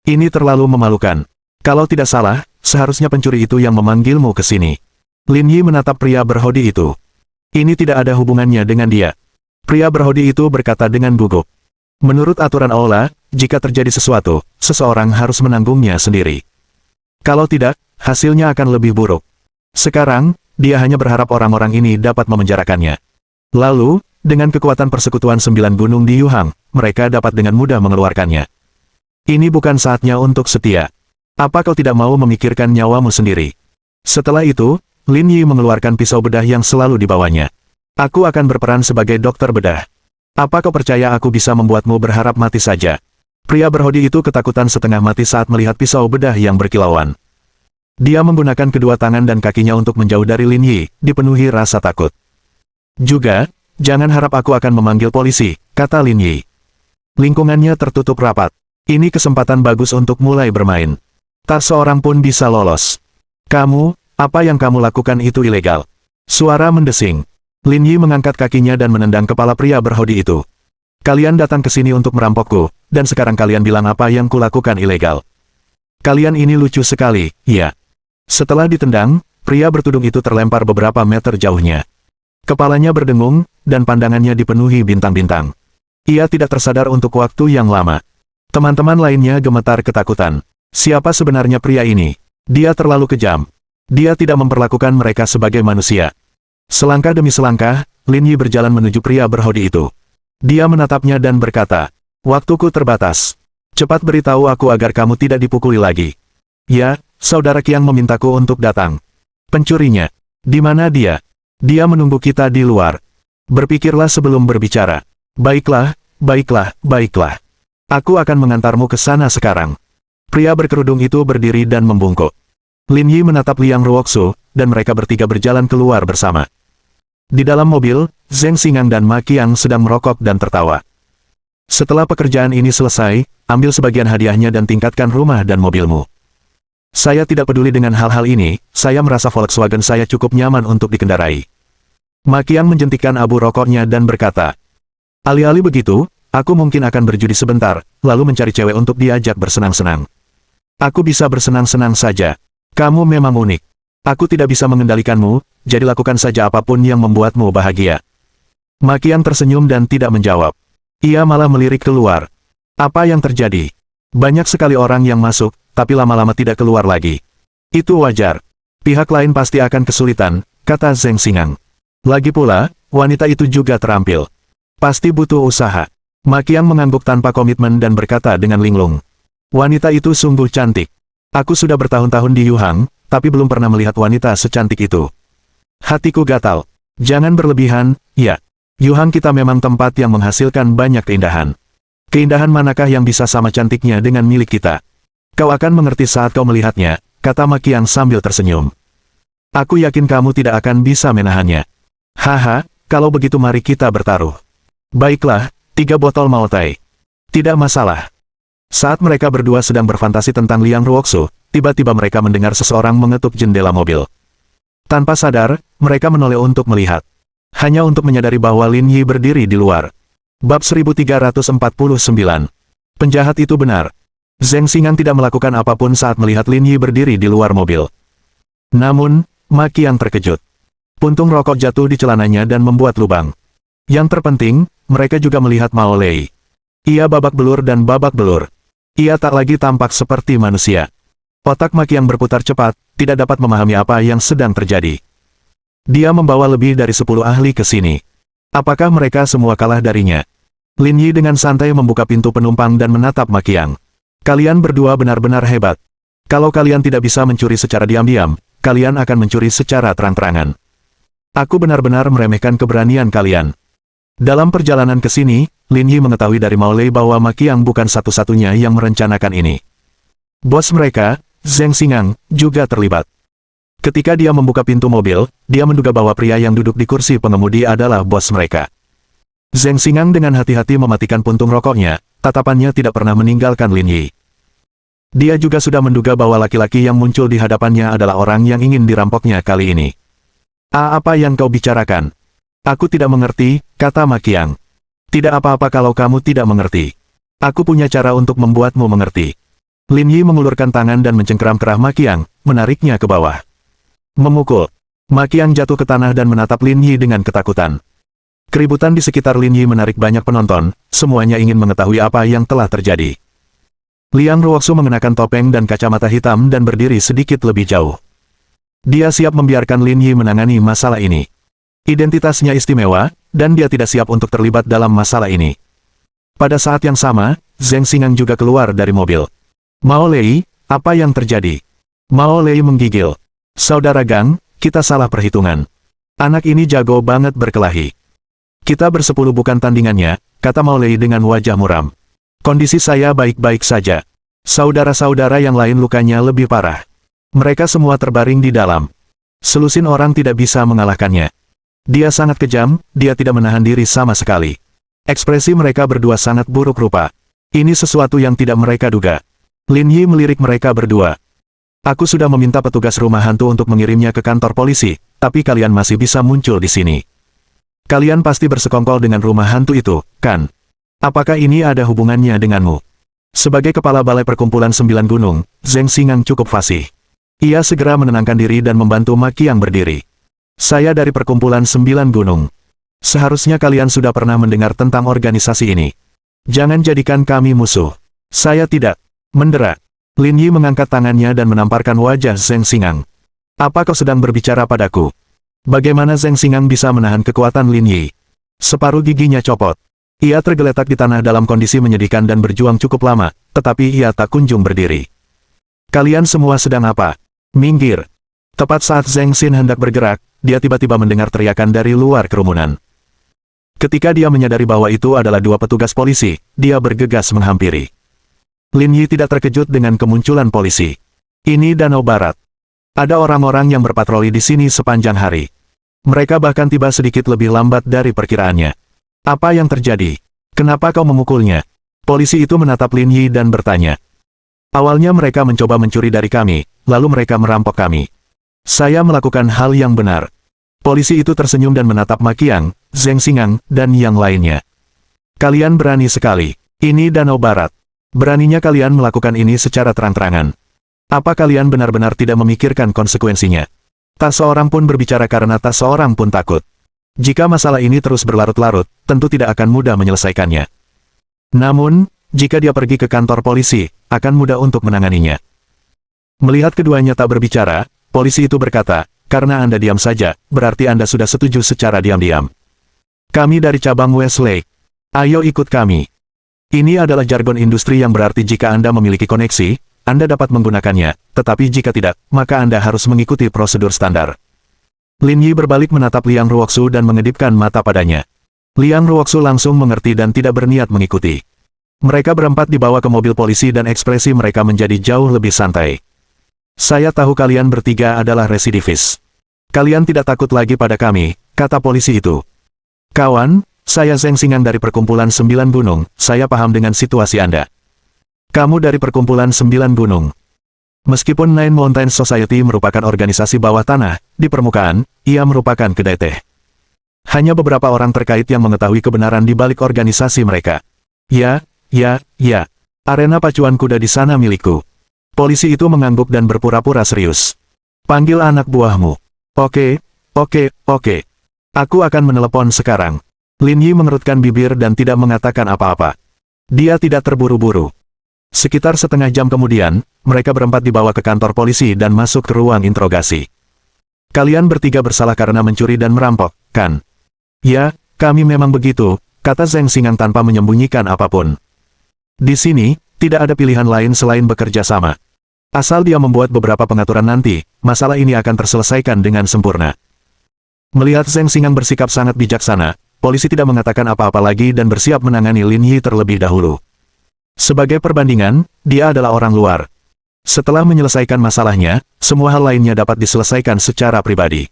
Ini terlalu memalukan. Kalau tidak salah, seharusnya pencuri itu yang memanggilmu ke sini. Lin Yi menatap pria berhoodie itu. Ini tidak ada hubungannya dengan dia. Pria berhoodie itu berkata dengan gugup. Menurut aturan aula, jika terjadi sesuatu, seseorang harus menanggungnya sendiri. Kalau tidak, hasilnya akan lebih buruk. Sekarang, dia hanya berharap orang-orang ini dapat memenjarakannya. Lalu, dengan kekuatan persekutuan 9 gunung di Yuhang, mereka dapat dengan mudah mengeluarkannya. Ini bukan saatnya untuk setia. Apa kau tidak mau memikirkan nyawamu sendiri? Setelah itu, Lin Yi mengeluarkan pisau bedah yang selalu dibawanya. Aku akan berperan sebagai dokter bedah. Apa kau percaya aku bisa membuatmu berharap mati saja? Pria berhoodie itu ketakutan setengah mati saat melihat pisau bedah yang berkilauan. Dia menggunakan kedua tangan dan kakinya untuk menjauh dari Lin Yi, dipenuhi rasa takut. Juga, jangan harap aku akan memanggil polisi, kata Lin Yi. Lingkungannya tertutup rapat. Ini kesempatan bagus untuk mulai bermain. Tak seorang pun bisa lolos. Kamu, apa yang kamu lakukan itu ilegal. Suara mendesing. Lin Yi mengangkat kakinya dan menendang kepala pria berhoodie itu. Kalian datang ke sini untuk merampokku, dan sekarang kalian bilang apa yang kulakukan ilegal. Kalian ini lucu sekali, ya. Setelah ditendang, pria bertudung itu terlempar beberapa meter jauhnya. Kepalanya berdengung, dan pandangannya dipenuhi bintang-bintang. Ia tidak tersadar untuk waktu yang lama. Teman-teman lainnya gemetar ketakutan. Siapa sebenarnya pria ini? Dia terlalu kejam. Dia tidak memperlakukan mereka sebagai manusia. Selangkah demi selangkah, Lin Yi berjalan menuju pria berhoodie itu. Dia menatapnya dan berkata, "Waktuku terbatas. Cepat beritahu aku agar kamu tidak dipukuli lagi." "Ya, saudara Qiang memintaku untuk datang." "Pencurinya. Di mana dia?" "Dia menunggu kita di luar." "Berpikirlah sebelum berbicara." "Baiklah, baiklah, baiklah. Aku akan mengantarmu ke sana sekarang." Pria berkerudung itu berdiri dan membungkuk. Lin Yi menatap Liang Ruoxu, dan mereka bertiga berjalan keluar bersama. Di dalam mobil, Zheng Xingang dan Ma Qiang sedang merokok dan tertawa. "Setelah pekerjaan ini selesai, ambil sebagian hadiahnya dan tingkatkan rumah dan mobilmu. Saya tidak peduli dengan hal-hal ini, saya merasa Volkswagen saya cukup nyaman untuk dikendarai." Ma Qiang menjentikkan abu rokoknya dan berkata, "Alih-alih begitu, aku mungkin akan berjudi sebentar, lalu mencari cewek untuk diajak bersenang-senang. Aku bisa bersenang-senang saja. Kamu memang unik. Aku tidak bisa mengendalikanmu, jadi lakukan saja apapun yang membuatmu bahagia." Ma Qiang tersenyum dan tidak menjawab. Ia malah melirik keluar. Apa yang terjadi? Banyak sekali orang yang masuk, tapi lama-lama tidak keluar lagi. Itu wajar. Pihak lain pasti akan kesulitan, kata Zheng Xingang. Lagi pula, wanita itu juga terampil. Pasti butuh usaha. Ma Qiang mengangguk tanpa komitmen dan berkata dengan linglung. Wanita itu sungguh cantik. Aku sudah bertahun-tahun di Yuhang, tapi belum pernah melihat wanita secantik itu. Hatiku gatal. Jangan berlebihan, ya. Yuhang kita memang tempat yang menghasilkan banyak keindahan. Keindahan manakah yang bisa sama cantiknya dengan milik kita? Kau akan mengerti saat kau melihatnya, kata Ma Qiang sambil tersenyum. Aku yakin kamu tidak akan bisa menahannya. Haha, kalau begitu mari kita bertaruh. Baiklah, 3 botol Maotai. Tidak masalah. Saat mereka berdua sedang berfantasi tentang Liang Ruoxu, tiba-tiba mereka mendengar seseorang mengetuk jendela mobil. Tanpa sadar, mereka menoleh untuk melihat. Hanya untuk menyadari bahwa Lin Yi berdiri di luar. Bab 1349. Penjahat itu benar. Zheng Xingang tidak melakukan apapun saat melihat Lin Yi berdiri di luar mobil. Namun, Ma Qiang terkejut. Puntung rokok jatuh di celananya dan membuat lubang. Yang terpenting, mereka juga melihat Mao Lei. Ia babak belur dan babak belur. Ia tak lagi tampak seperti manusia. Otak Ma Qiang berputar cepat, tidak dapat memahami apa yang sedang terjadi. Dia membawa lebih dari 10 ahli ke sini. Apakah mereka semua kalah darinya? Lin Yi dengan santai membuka pintu penumpang dan menatap Ma Qiang. Kalian berdua benar-benar hebat. Kalau kalian tidak bisa mencuri secara diam-diam, kalian akan mencuri secara terang-terangan. Aku benar-benar meremehkan keberanian kalian. Dalam perjalanan ke sini, Lin Yi mengetahui dari Mao Lei bahwa Ma Qiang bukan satu-satunya yang merencanakan ini. Bos mereka, Zheng Xingang, juga terlibat. Ketika dia membuka pintu mobil, dia menduga bahwa pria yang duduk di kursi pengemudi adalah bos mereka. Zheng Xingang dengan hati-hati mematikan puntung rokoknya, tatapannya tidak pernah meninggalkan Lin Yi. Dia juga sudah menduga bahwa laki-laki yang muncul di hadapannya adalah orang yang ingin dirampoknya kali ini. Apa yang kau bicarakan? Aku tidak mengerti, kata Ma Qiang. Tidak apa-apa kalau kamu tidak mengerti. Aku punya cara untuk membuatmu mengerti. Lin Yi mengulurkan tangan dan mencengkeram kerah Ma Qiang, menariknya ke bawah. Memukul. Ma Qiang jatuh ke tanah dan menatap Lin Yi dengan ketakutan. Keributan di sekitar Lin Yi menarik banyak penonton, semuanya ingin mengetahui apa yang telah terjadi. Liang Ruoxu mengenakan topeng dan kacamata hitam dan berdiri sedikit lebih jauh. Dia siap membiarkan Lin Yi menangani masalah ini. Identitasnya istimewa, dan dia tidak siap untuk terlibat dalam masalah ini. Pada saat yang sama, Zheng Xingang juga keluar dari mobil. Mao Lei, apa yang terjadi? Mao Lei menggigil. Saudara Gang, kita salah perhitungan. Anak ini jago banget berkelahi. Kita bersepuluh bukan tandingannya, kata Mao Lei dengan wajah muram. Kondisi saya baik-baik saja. Saudara-saudara yang lain lukanya lebih parah. Mereka semua terbaring di dalam. Selusin orang tidak bisa mengalahkannya. Dia sangat kejam, dia tidak menahan diri sama sekali. Ekspresi mereka berdua sangat buruk rupa. Ini sesuatu yang tidak mereka duga. Lin Yi melirik mereka berdua. Aku sudah meminta petugas rumah hantu untuk mengirimnya ke kantor polisi, tapi kalian masih bisa muncul di sini. Kalian pasti bersekongkol dengan rumah hantu itu, kan? Apakah ini ada hubungannya denganmu? Sebagai kepala balai perkumpulan 9 gunung, Zheng Xingang cukup fasih. Ia segera menenangkan diri dan membantu Ma Qiang berdiri. Saya dari perkumpulan 9 gunung. Seharusnya kalian sudah pernah mendengar tentang organisasi ini. Jangan jadikan kami musuh. Saya tidak. Mendera. Lin Yi mengangkat tangannya dan menamparkan wajah Zheng Xingang. Apa kau sedang berbicara padaku? Bagaimana Zheng Xingang bisa menahan kekuatan Lin Yi? Separuh giginya copot. Ia tergeletak di tanah dalam kondisi menyedihkan dan berjuang cukup lama, tetapi ia tak kunjung berdiri. Kalian semua sedang apa? Minggir. Tepat saat Zheng Xin hendak bergerak, dia tiba-tiba mendengar teriakan dari luar kerumunan. Ketika dia menyadari bahwa itu adalah dua petugas polisi, dia bergegas menghampiri. Lin Yi tidak terkejut dengan kemunculan polisi. Ini Danau Barat. Ada orang-orang yang berpatroli di sini sepanjang hari. Mereka bahkan tiba sedikit lebih lambat dari perkiraannya. Apa yang terjadi? Kenapa kau memukulnya? Polisi itu menatap Lin Yi dan bertanya. Awalnya mereka mencoba mencuri dari kami, lalu mereka merampok kami. Saya melakukan hal yang benar. Polisi itu tersenyum dan menatap Ma Qiang, Zheng Xingang, dan yang lainnya. Kalian berani sekali. Ini Danau Barat. Beraninya kalian melakukan ini secara terang-terangan. Apa kalian benar-benar tidak memikirkan konsekuensinya? Tak seorang pun berbicara karena tak seorang pun takut. Jika masalah ini terus berlarut-larut, tentu tidak akan mudah menyelesaikannya. Namun, jika dia pergi ke kantor polisi, akan mudah untuk menanganinya. Melihat keduanya tak berbicara, polisi itu berkata, karena Anda diam saja, berarti Anda sudah setuju secara diam-diam. Kami dari cabang Westlake. Ayo ikut kami. Ini adalah jargon industri yang berarti jika Anda memiliki koneksi, Anda dapat menggunakannya, tetapi jika tidak, maka Anda harus mengikuti prosedur standar. Lin Yi berbalik menatap Liang Ruoxu dan mengedipkan mata padanya. Liang Ruoxu langsung mengerti dan tidak berniat mengikuti. Mereka berempat dibawa ke mobil polisi dan ekspresi mereka menjadi jauh lebih santai. Saya tahu kalian bertiga adalah residivis. Kalian tidak takut lagi pada kami, kata polisi itu. Kawan, saya Zheng Xingang dari perkumpulan 9 gunung, saya paham dengan situasi Anda. Kamu dari perkumpulan 9 gunung. Meskipun Nine Mountain Society merupakan organisasi bawah tanah, di permukaan, ia merupakan kedai teh. Hanya beberapa orang terkait yang mengetahui kebenaran di balik organisasi mereka. Ya. Arena pacuan kuda di sana milikku. Polisi itu mengangguk dan berpura-pura serius. Panggil anak buahmu. Oke. Aku akan menelepon sekarang. Lin Yi mengerutkan bibir dan tidak mengatakan apa-apa. Dia tidak terburu-buru. Sekitar setengah jam kemudian, mereka berempat dibawa ke kantor polisi dan masuk ke ruang interogasi. Kalian bertiga bersalah karena mencuri dan merampok, kan? Ya, kami memang begitu, kata Zheng Xingang tanpa menyembunyikan apapun. Di sini, tidak ada pilihan lain selain bekerja sama. Asal dia membuat beberapa pengaturan nanti, masalah ini akan terselesaikan dengan sempurna. Melihat Zheng Xingang bersikap sangat bijaksana, polisi tidak mengatakan apa-apa lagi dan bersiap menangani Lin Yi terlebih dahulu. Sebagai perbandingan, dia adalah orang luar. Setelah menyelesaikan masalahnya, semua hal lainnya dapat diselesaikan secara pribadi.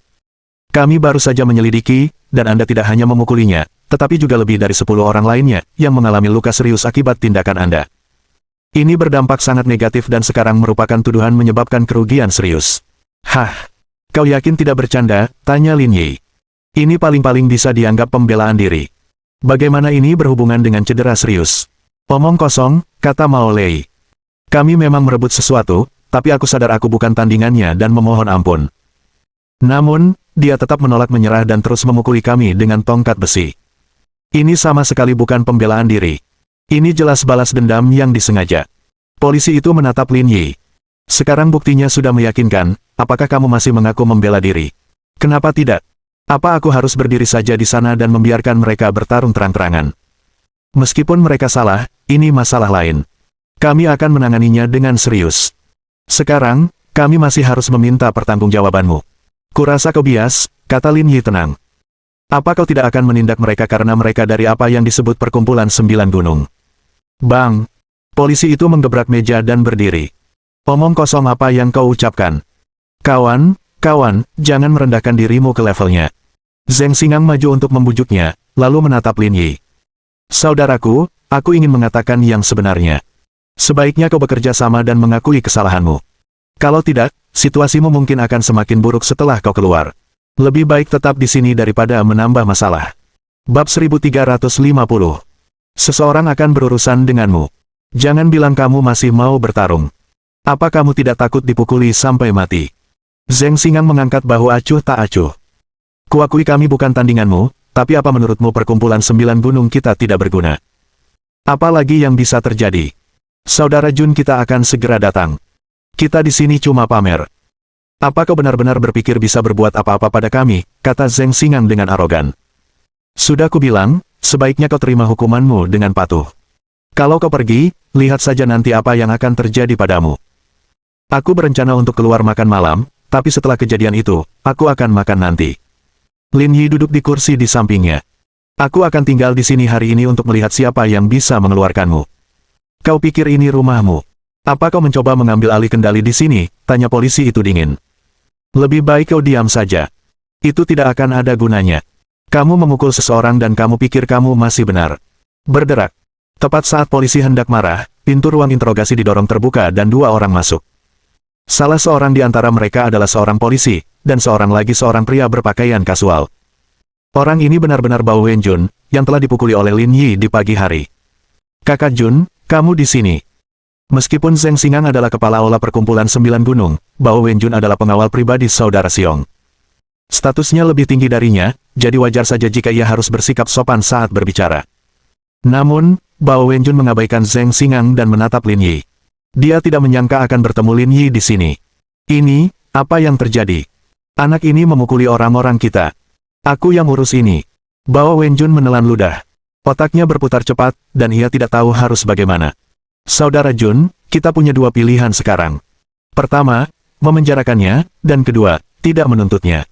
Kami baru saja menyelidiki, dan Anda tidak hanya memukulinya, tetapi juga lebih dari 10 orang lainnya, yang mengalami luka serius akibat tindakan Anda. Ini berdampak sangat negatif dan sekarang merupakan tuduhan menyebabkan kerugian serius. Hah? Kau yakin tidak bercanda? Tanya Lin Yi. Ini paling-paling bisa dianggap pembelaan diri. Bagaimana ini berhubungan dengan cedera serius? Omong kosong, kata Mao Lei. Kami memang merebut sesuatu, tapi aku sadar aku bukan tandingannya dan memohon ampun. Namun, dia tetap menolak menyerah dan terus memukuli kami dengan tongkat besi. Ini sama sekali bukan pembelaan diri. Ini jelas balas dendam yang disengaja. Polisi itu menatap Lin Yi. Sekarang buktinya sudah meyakinkan, apakah kamu masih mengaku membela diri? Kenapa tidak? Apa aku harus berdiri saja di sana dan membiarkan mereka bertarung terang-terangan? Meskipun mereka salah, ini masalah lain. Kami akan menanganinya dengan serius. Sekarang, kami masih harus meminta pertanggungjawabanmu. Kurasa kau bias, kata Lin Yi tenang. Apa kau tidak akan menindak mereka karena mereka dari apa yang disebut perkumpulan 9 gunung? Bang! Polisi itu menggebrak meja dan berdiri. Omong kosong apa yang kau ucapkan? Kawan, jangan merendahkan dirimu ke levelnya. Zheng Xingang maju untuk membujuknya, lalu menatap Lin Yi. Saudaraku, aku ingin mengatakan yang sebenarnya. Sebaiknya kau bekerja sama dan mengakui kesalahanmu. Kalau tidak, situasimu mungkin akan semakin buruk setelah kau keluar. Lebih baik tetap di sini daripada menambah masalah. Bab 1350. Seseorang akan berurusan denganmu. Jangan bilang kamu masih mau bertarung. Apa kamu tidak takut dipukuli sampai mati? Zheng Xingang mengangkat bahu acuh tak acuh. Kuakui kami bukan tandinganmu, tapi apa menurutmu perkumpulan 9 gunung kita tidak berguna? Apa lagi yang bisa terjadi? Saudara Jun kita akan segera datang. Kita di sini cuma pamer. Apa kau benar-benar berpikir bisa berbuat apa-apa pada kami? Kata Zheng Xingang dengan arogan. Sudah kubilang, sebaiknya kau terima hukumanmu dengan patuh. Kalau kau pergi, lihat saja nanti apa yang akan terjadi padamu. Aku berencana untuk keluar makan malam, tapi setelah kejadian itu, aku akan makan nanti. Lin Yi duduk di kursi di sampingnya. Aku akan tinggal di sini hari ini untuk melihat siapa yang bisa mengeluarkanmu. Kau pikir ini rumahmu? Apa kau mencoba mengambil alih kendali di sini? Tanya polisi itu dingin. Lebih baik kau diam saja. Itu tidak akan ada gunanya. Kamu memukul seseorang dan kamu pikir kamu masih benar. Berderak. Tepat saat polisi hendak marah, pintu ruang interogasi didorong terbuka dan 2 orang masuk. Salah seorang di antara mereka adalah seorang polisi, dan seorang lagi seorang pria berpakaian kasual. Orang ini benar-benar Bao Wenjun, yang telah dipukuli oleh Lin Yi di pagi hari. Kakak Jun, kamu di sini. Meskipun Zheng Xingang adalah kepala olah perkumpulan 9 gunung, Bao Wenjun adalah pengawal pribadi saudara Xiong. Statusnya lebih tinggi darinya, jadi wajar saja jika ia harus bersikap sopan saat berbicara. Namun, Bao Wenjun mengabaikan Zheng Xingang dan menatap Lin Yi. Dia tidak menyangka akan bertemu Lin Yi di sini. Ini, apa yang terjadi? Anak ini memukuli orang-orang kita. Aku yang urus ini. Bao Wenjun menelan ludah. Otaknya berputar cepat, dan ia tidak tahu harus bagaimana. Saudara Jun, kita punya 2 pilihan sekarang. Pertama, memenjarakannya, dan kedua, tidak menuntutnya.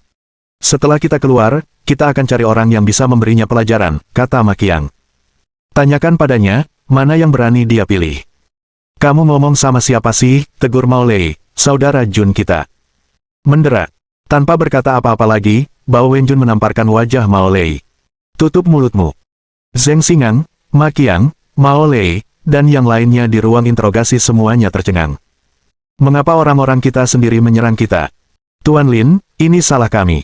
Setelah kita keluar, kita akan cari orang yang bisa memberinya pelajaran, kata Ma Qiang. Tanyakan padanya, mana yang berani dia pilih. Kamu ngomong sama siapa sih? Tegur Mao Lei, saudara Jun kita. Mendera. Tanpa berkata apa-apa lagi, Bao Wenjun menamparkan wajah Mao Lei. Tutup mulutmu. Zheng Xingang, Ma Qiang, Mao Lei, dan yang lainnya di ruang interogasi semuanya tercengang. Mengapa orang-orang kita sendiri menyerang kita? Tuan Lin, ini salah kami.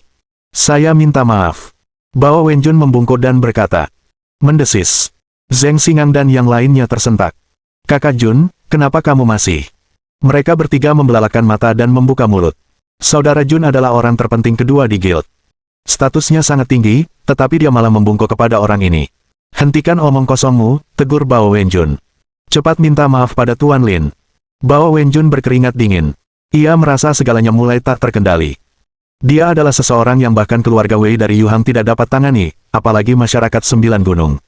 Saya minta maaf. Bao Wenjun membungkuk dan berkata. Mendesis. Zheng Xingang dan yang lainnya tersentak. Kakak Jun, kenapa kamu masih? Mereka bertiga membelalakan mata dan membuka mulut. Saudara Jun adalah orang terpenting kedua di guild. Statusnya sangat tinggi, tetapi dia malah membungkuk kepada orang ini. Hentikan omong kosongmu, tegur Bao Wenjun. Cepat minta maaf pada Tuan Lin. Bao Wenjun berkeringat dingin. Ia merasa segalanya mulai tak terkendali. Dia adalah seseorang yang bahkan keluarga Wei dari Yuhang tidak dapat tangani, apalagi masyarakat 9 gunung.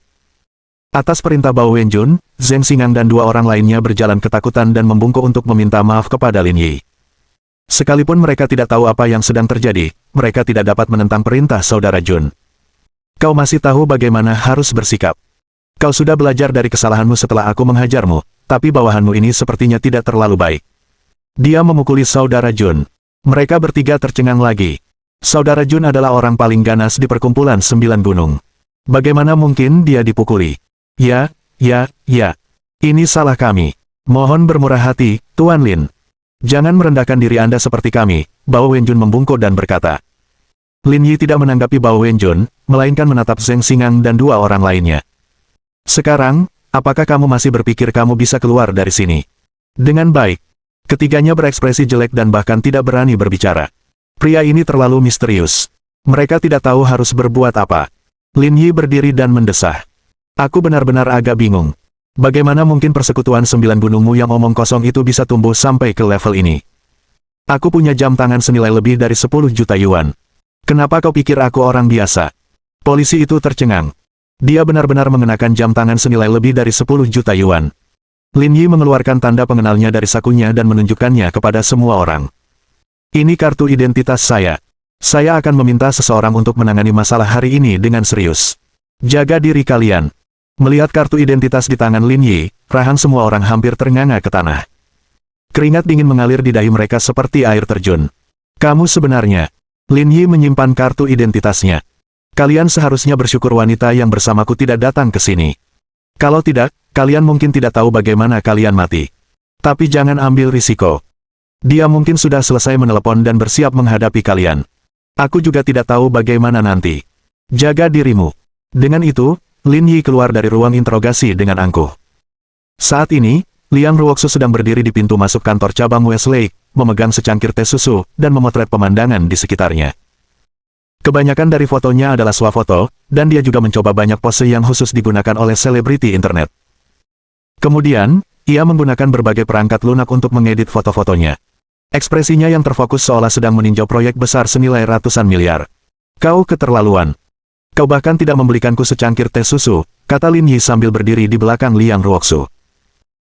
Atas perintah Bao Wenjun, Zheng Xingang dan 2 orang lainnya berjalan ketakutan dan membungkuk untuk meminta maaf kepada Lin Yi. Sekalipun mereka tidak tahu apa yang sedang terjadi, mereka tidak dapat menentang perintah saudara Jun. Kau masih tahu bagaimana harus bersikap. Kau sudah belajar dari kesalahanmu setelah aku menghajarmu, tapi bawahanmu ini sepertinya tidak terlalu baik. Dia memukuli saudara Jun. Mereka bertiga tercengang lagi. Saudara Jun adalah orang paling ganas di perkumpulan 9 gunung. Bagaimana mungkin dia dipukuli? Ya. Ini salah kami. Mohon bermurah hati, Tuan Lin. Jangan merendahkan diri Anda seperti kami, Bao Wenjun membungkuk dan berkata. Lin Yi tidak menanggapi Bao Wenjun, melainkan menatap Zheng Xingang dan dua orang lainnya. Sekarang, apakah kamu masih berpikir kamu bisa keluar dari sini? Dengan baik. Ketiganya berekspresi jelek dan bahkan tidak berani berbicara. Pria ini terlalu misterius. Mereka tidak tahu harus berbuat apa. Lin Yi berdiri dan mendesah. Aku benar-benar agak bingung. Bagaimana mungkin persekutuan 9 gunungmu yang omong kosong itu bisa tumbuh sampai ke level ini? Aku punya jam tangan senilai lebih dari 10 juta yuan. Kenapa kau pikir aku orang biasa? Polisi itu tercengang. Dia benar-benar mengenakan jam tangan senilai lebih dari 10 juta yuan. Lin Yi mengeluarkan tanda pengenalnya dari sakunya dan menunjukkannya kepada semua orang. Ini kartu identitas saya. Saya akan meminta seseorang untuk menangani masalah hari ini dengan serius. Jaga diri kalian. Melihat kartu identitas di tangan Lin Yi, rahang semua orang hampir ternganga ke tanah. Keringat dingin mengalir di dahi mereka seperti air terjun. Kamu sebenarnya... Lin Yi menyimpan kartu identitasnya. Kalian seharusnya bersyukur wanita yang bersamaku tidak datang ke sini. Kalau tidak, kalian mungkin tidak tahu bagaimana kalian mati. Tapi jangan ambil risiko. Dia mungkin sudah selesai menelepon dan bersiap menghadapi kalian. Aku juga tidak tahu bagaimana nanti. Jaga dirimu. Dengan itu, Lin Yi keluar dari ruang interogasi dengan angkuh. Saat ini, Liang Ruoxu sedang berdiri di pintu masuk kantor cabang Westlake, memegang secangkir teh susu, dan memotret pemandangan di sekitarnya. Kebanyakan dari fotonya adalah swafoto, dan dia juga mencoba banyak pose yang khusus digunakan oleh selebriti internet. Kemudian, ia menggunakan berbagai perangkat lunak untuk mengedit foto-fotonya. Ekspresinya yang terfokus seolah sedang meninjau proyek besar senilai ratusan miliar. Kau keterlaluan. Kau bahkan tidak membelikanku secangkir teh susu, kata Lin Yi sambil berdiri di belakang Liang Ruoxu.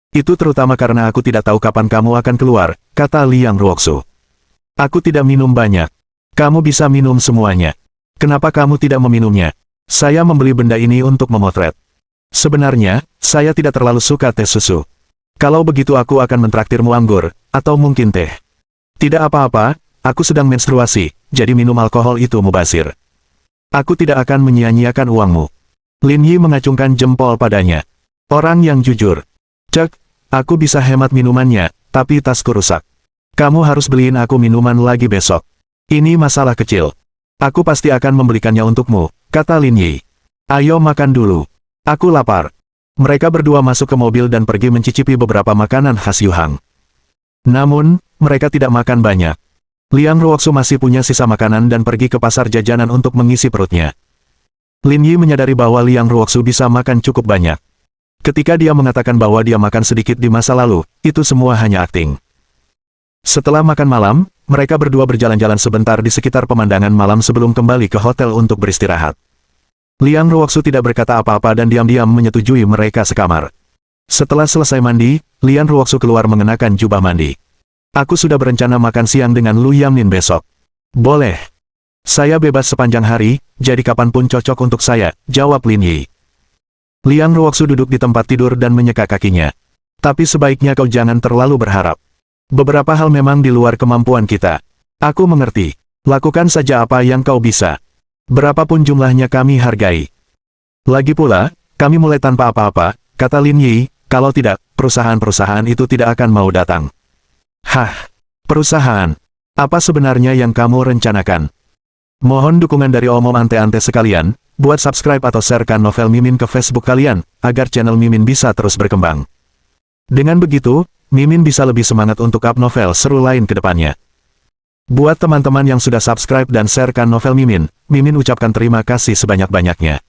Itu terutama karena aku tidak tahu kapan kamu akan keluar, kata Liang Ruoxu. Aku tidak minum banyak. Kamu bisa minum semuanya. Kenapa kamu tidak meminumnya? Saya membeli benda ini untuk memotret. Sebenarnya, saya tidak terlalu suka teh susu. Kalau begitu aku akan mentraktirmu anggur, atau mungkin teh. Tidak apa-apa, aku sedang menstruasi, jadi minum alkohol itu mubazir. Aku tidak akan menyia-nyiakan uangmu. Lin Yi mengacungkan jempol padanya. Orang yang jujur. Cek, aku bisa hemat minumannya, tapi tasku rusak. Kamu harus beliin aku minuman lagi besok. Ini masalah kecil. Aku pasti akan membelikannya untukmu, kata Lin Yi. Ayo makan dulu. Aku lapar. Mereka berdua masuk ke mobil dan pergi mencicipi beberapa makanan khas Yuhang. Namun, mereka tidak makan banyak. Liang Ruoxu masih punya sisa makanan dan pergi ke pasar jajanan untuk mengisi perutnya. Lin Yi menyadari bahwa Liang Ruoxu bisa makan cukup banyak. Ketika dia mengatakan bahwa dia makan sedikit di masa lalu, itu semua hanya akting. Setelah makan malam, mereka berdua berjalan-jalan sebentar di sekitar pemandangan malam sebelum kembali ke hotel untuk beristirahat. Liang Ruoxu tidak berkata apa-apa dan diam-diam menyetujui mereka sekamar. Setelah selesai mandi, Liang Ruoxu keluar mengenakan jubah mandi. Aku sudah berencana makan siang dengan Lu Yamnin besok. Boleh. Saya bebas sepanjang hari, jadi kapanpun cocok untuk saya, jawab Lin Yi. Liang Ruoxu duduk di tempat tidur dan menyeka kakinya. Tapi sebaiknya kau jangan terlalu berharap. Beberapa hal memang di luar kemampuan kita. Aku mengerti. Lakukan saja apa yang kau bisa. Berapapun jumlahnya kami hargai. Lagi pula, kami mulai tanpa apa-apa, kata Lin Yi, kalau tidak, perusahaan-perusahaan itu tidak akan mau datang. Hah? Perusahaan? Apa sebenarnya yang kamu rencanakan? Mohon dukungan dari omom ante-ante sekalian. Buat subscribe atau sharekan novel Mimin ke Facebook kalian, agar channel Mimin bisa terus berkembang. Dengan begitu, Mimin bisa lebih semangat untuk up novel seru lain ke depannya. Buat teman-teman yang sudah subscribe dan sharekan novel Mimin, Mimin ucapkan terima kasih sebanyak-banyaknya.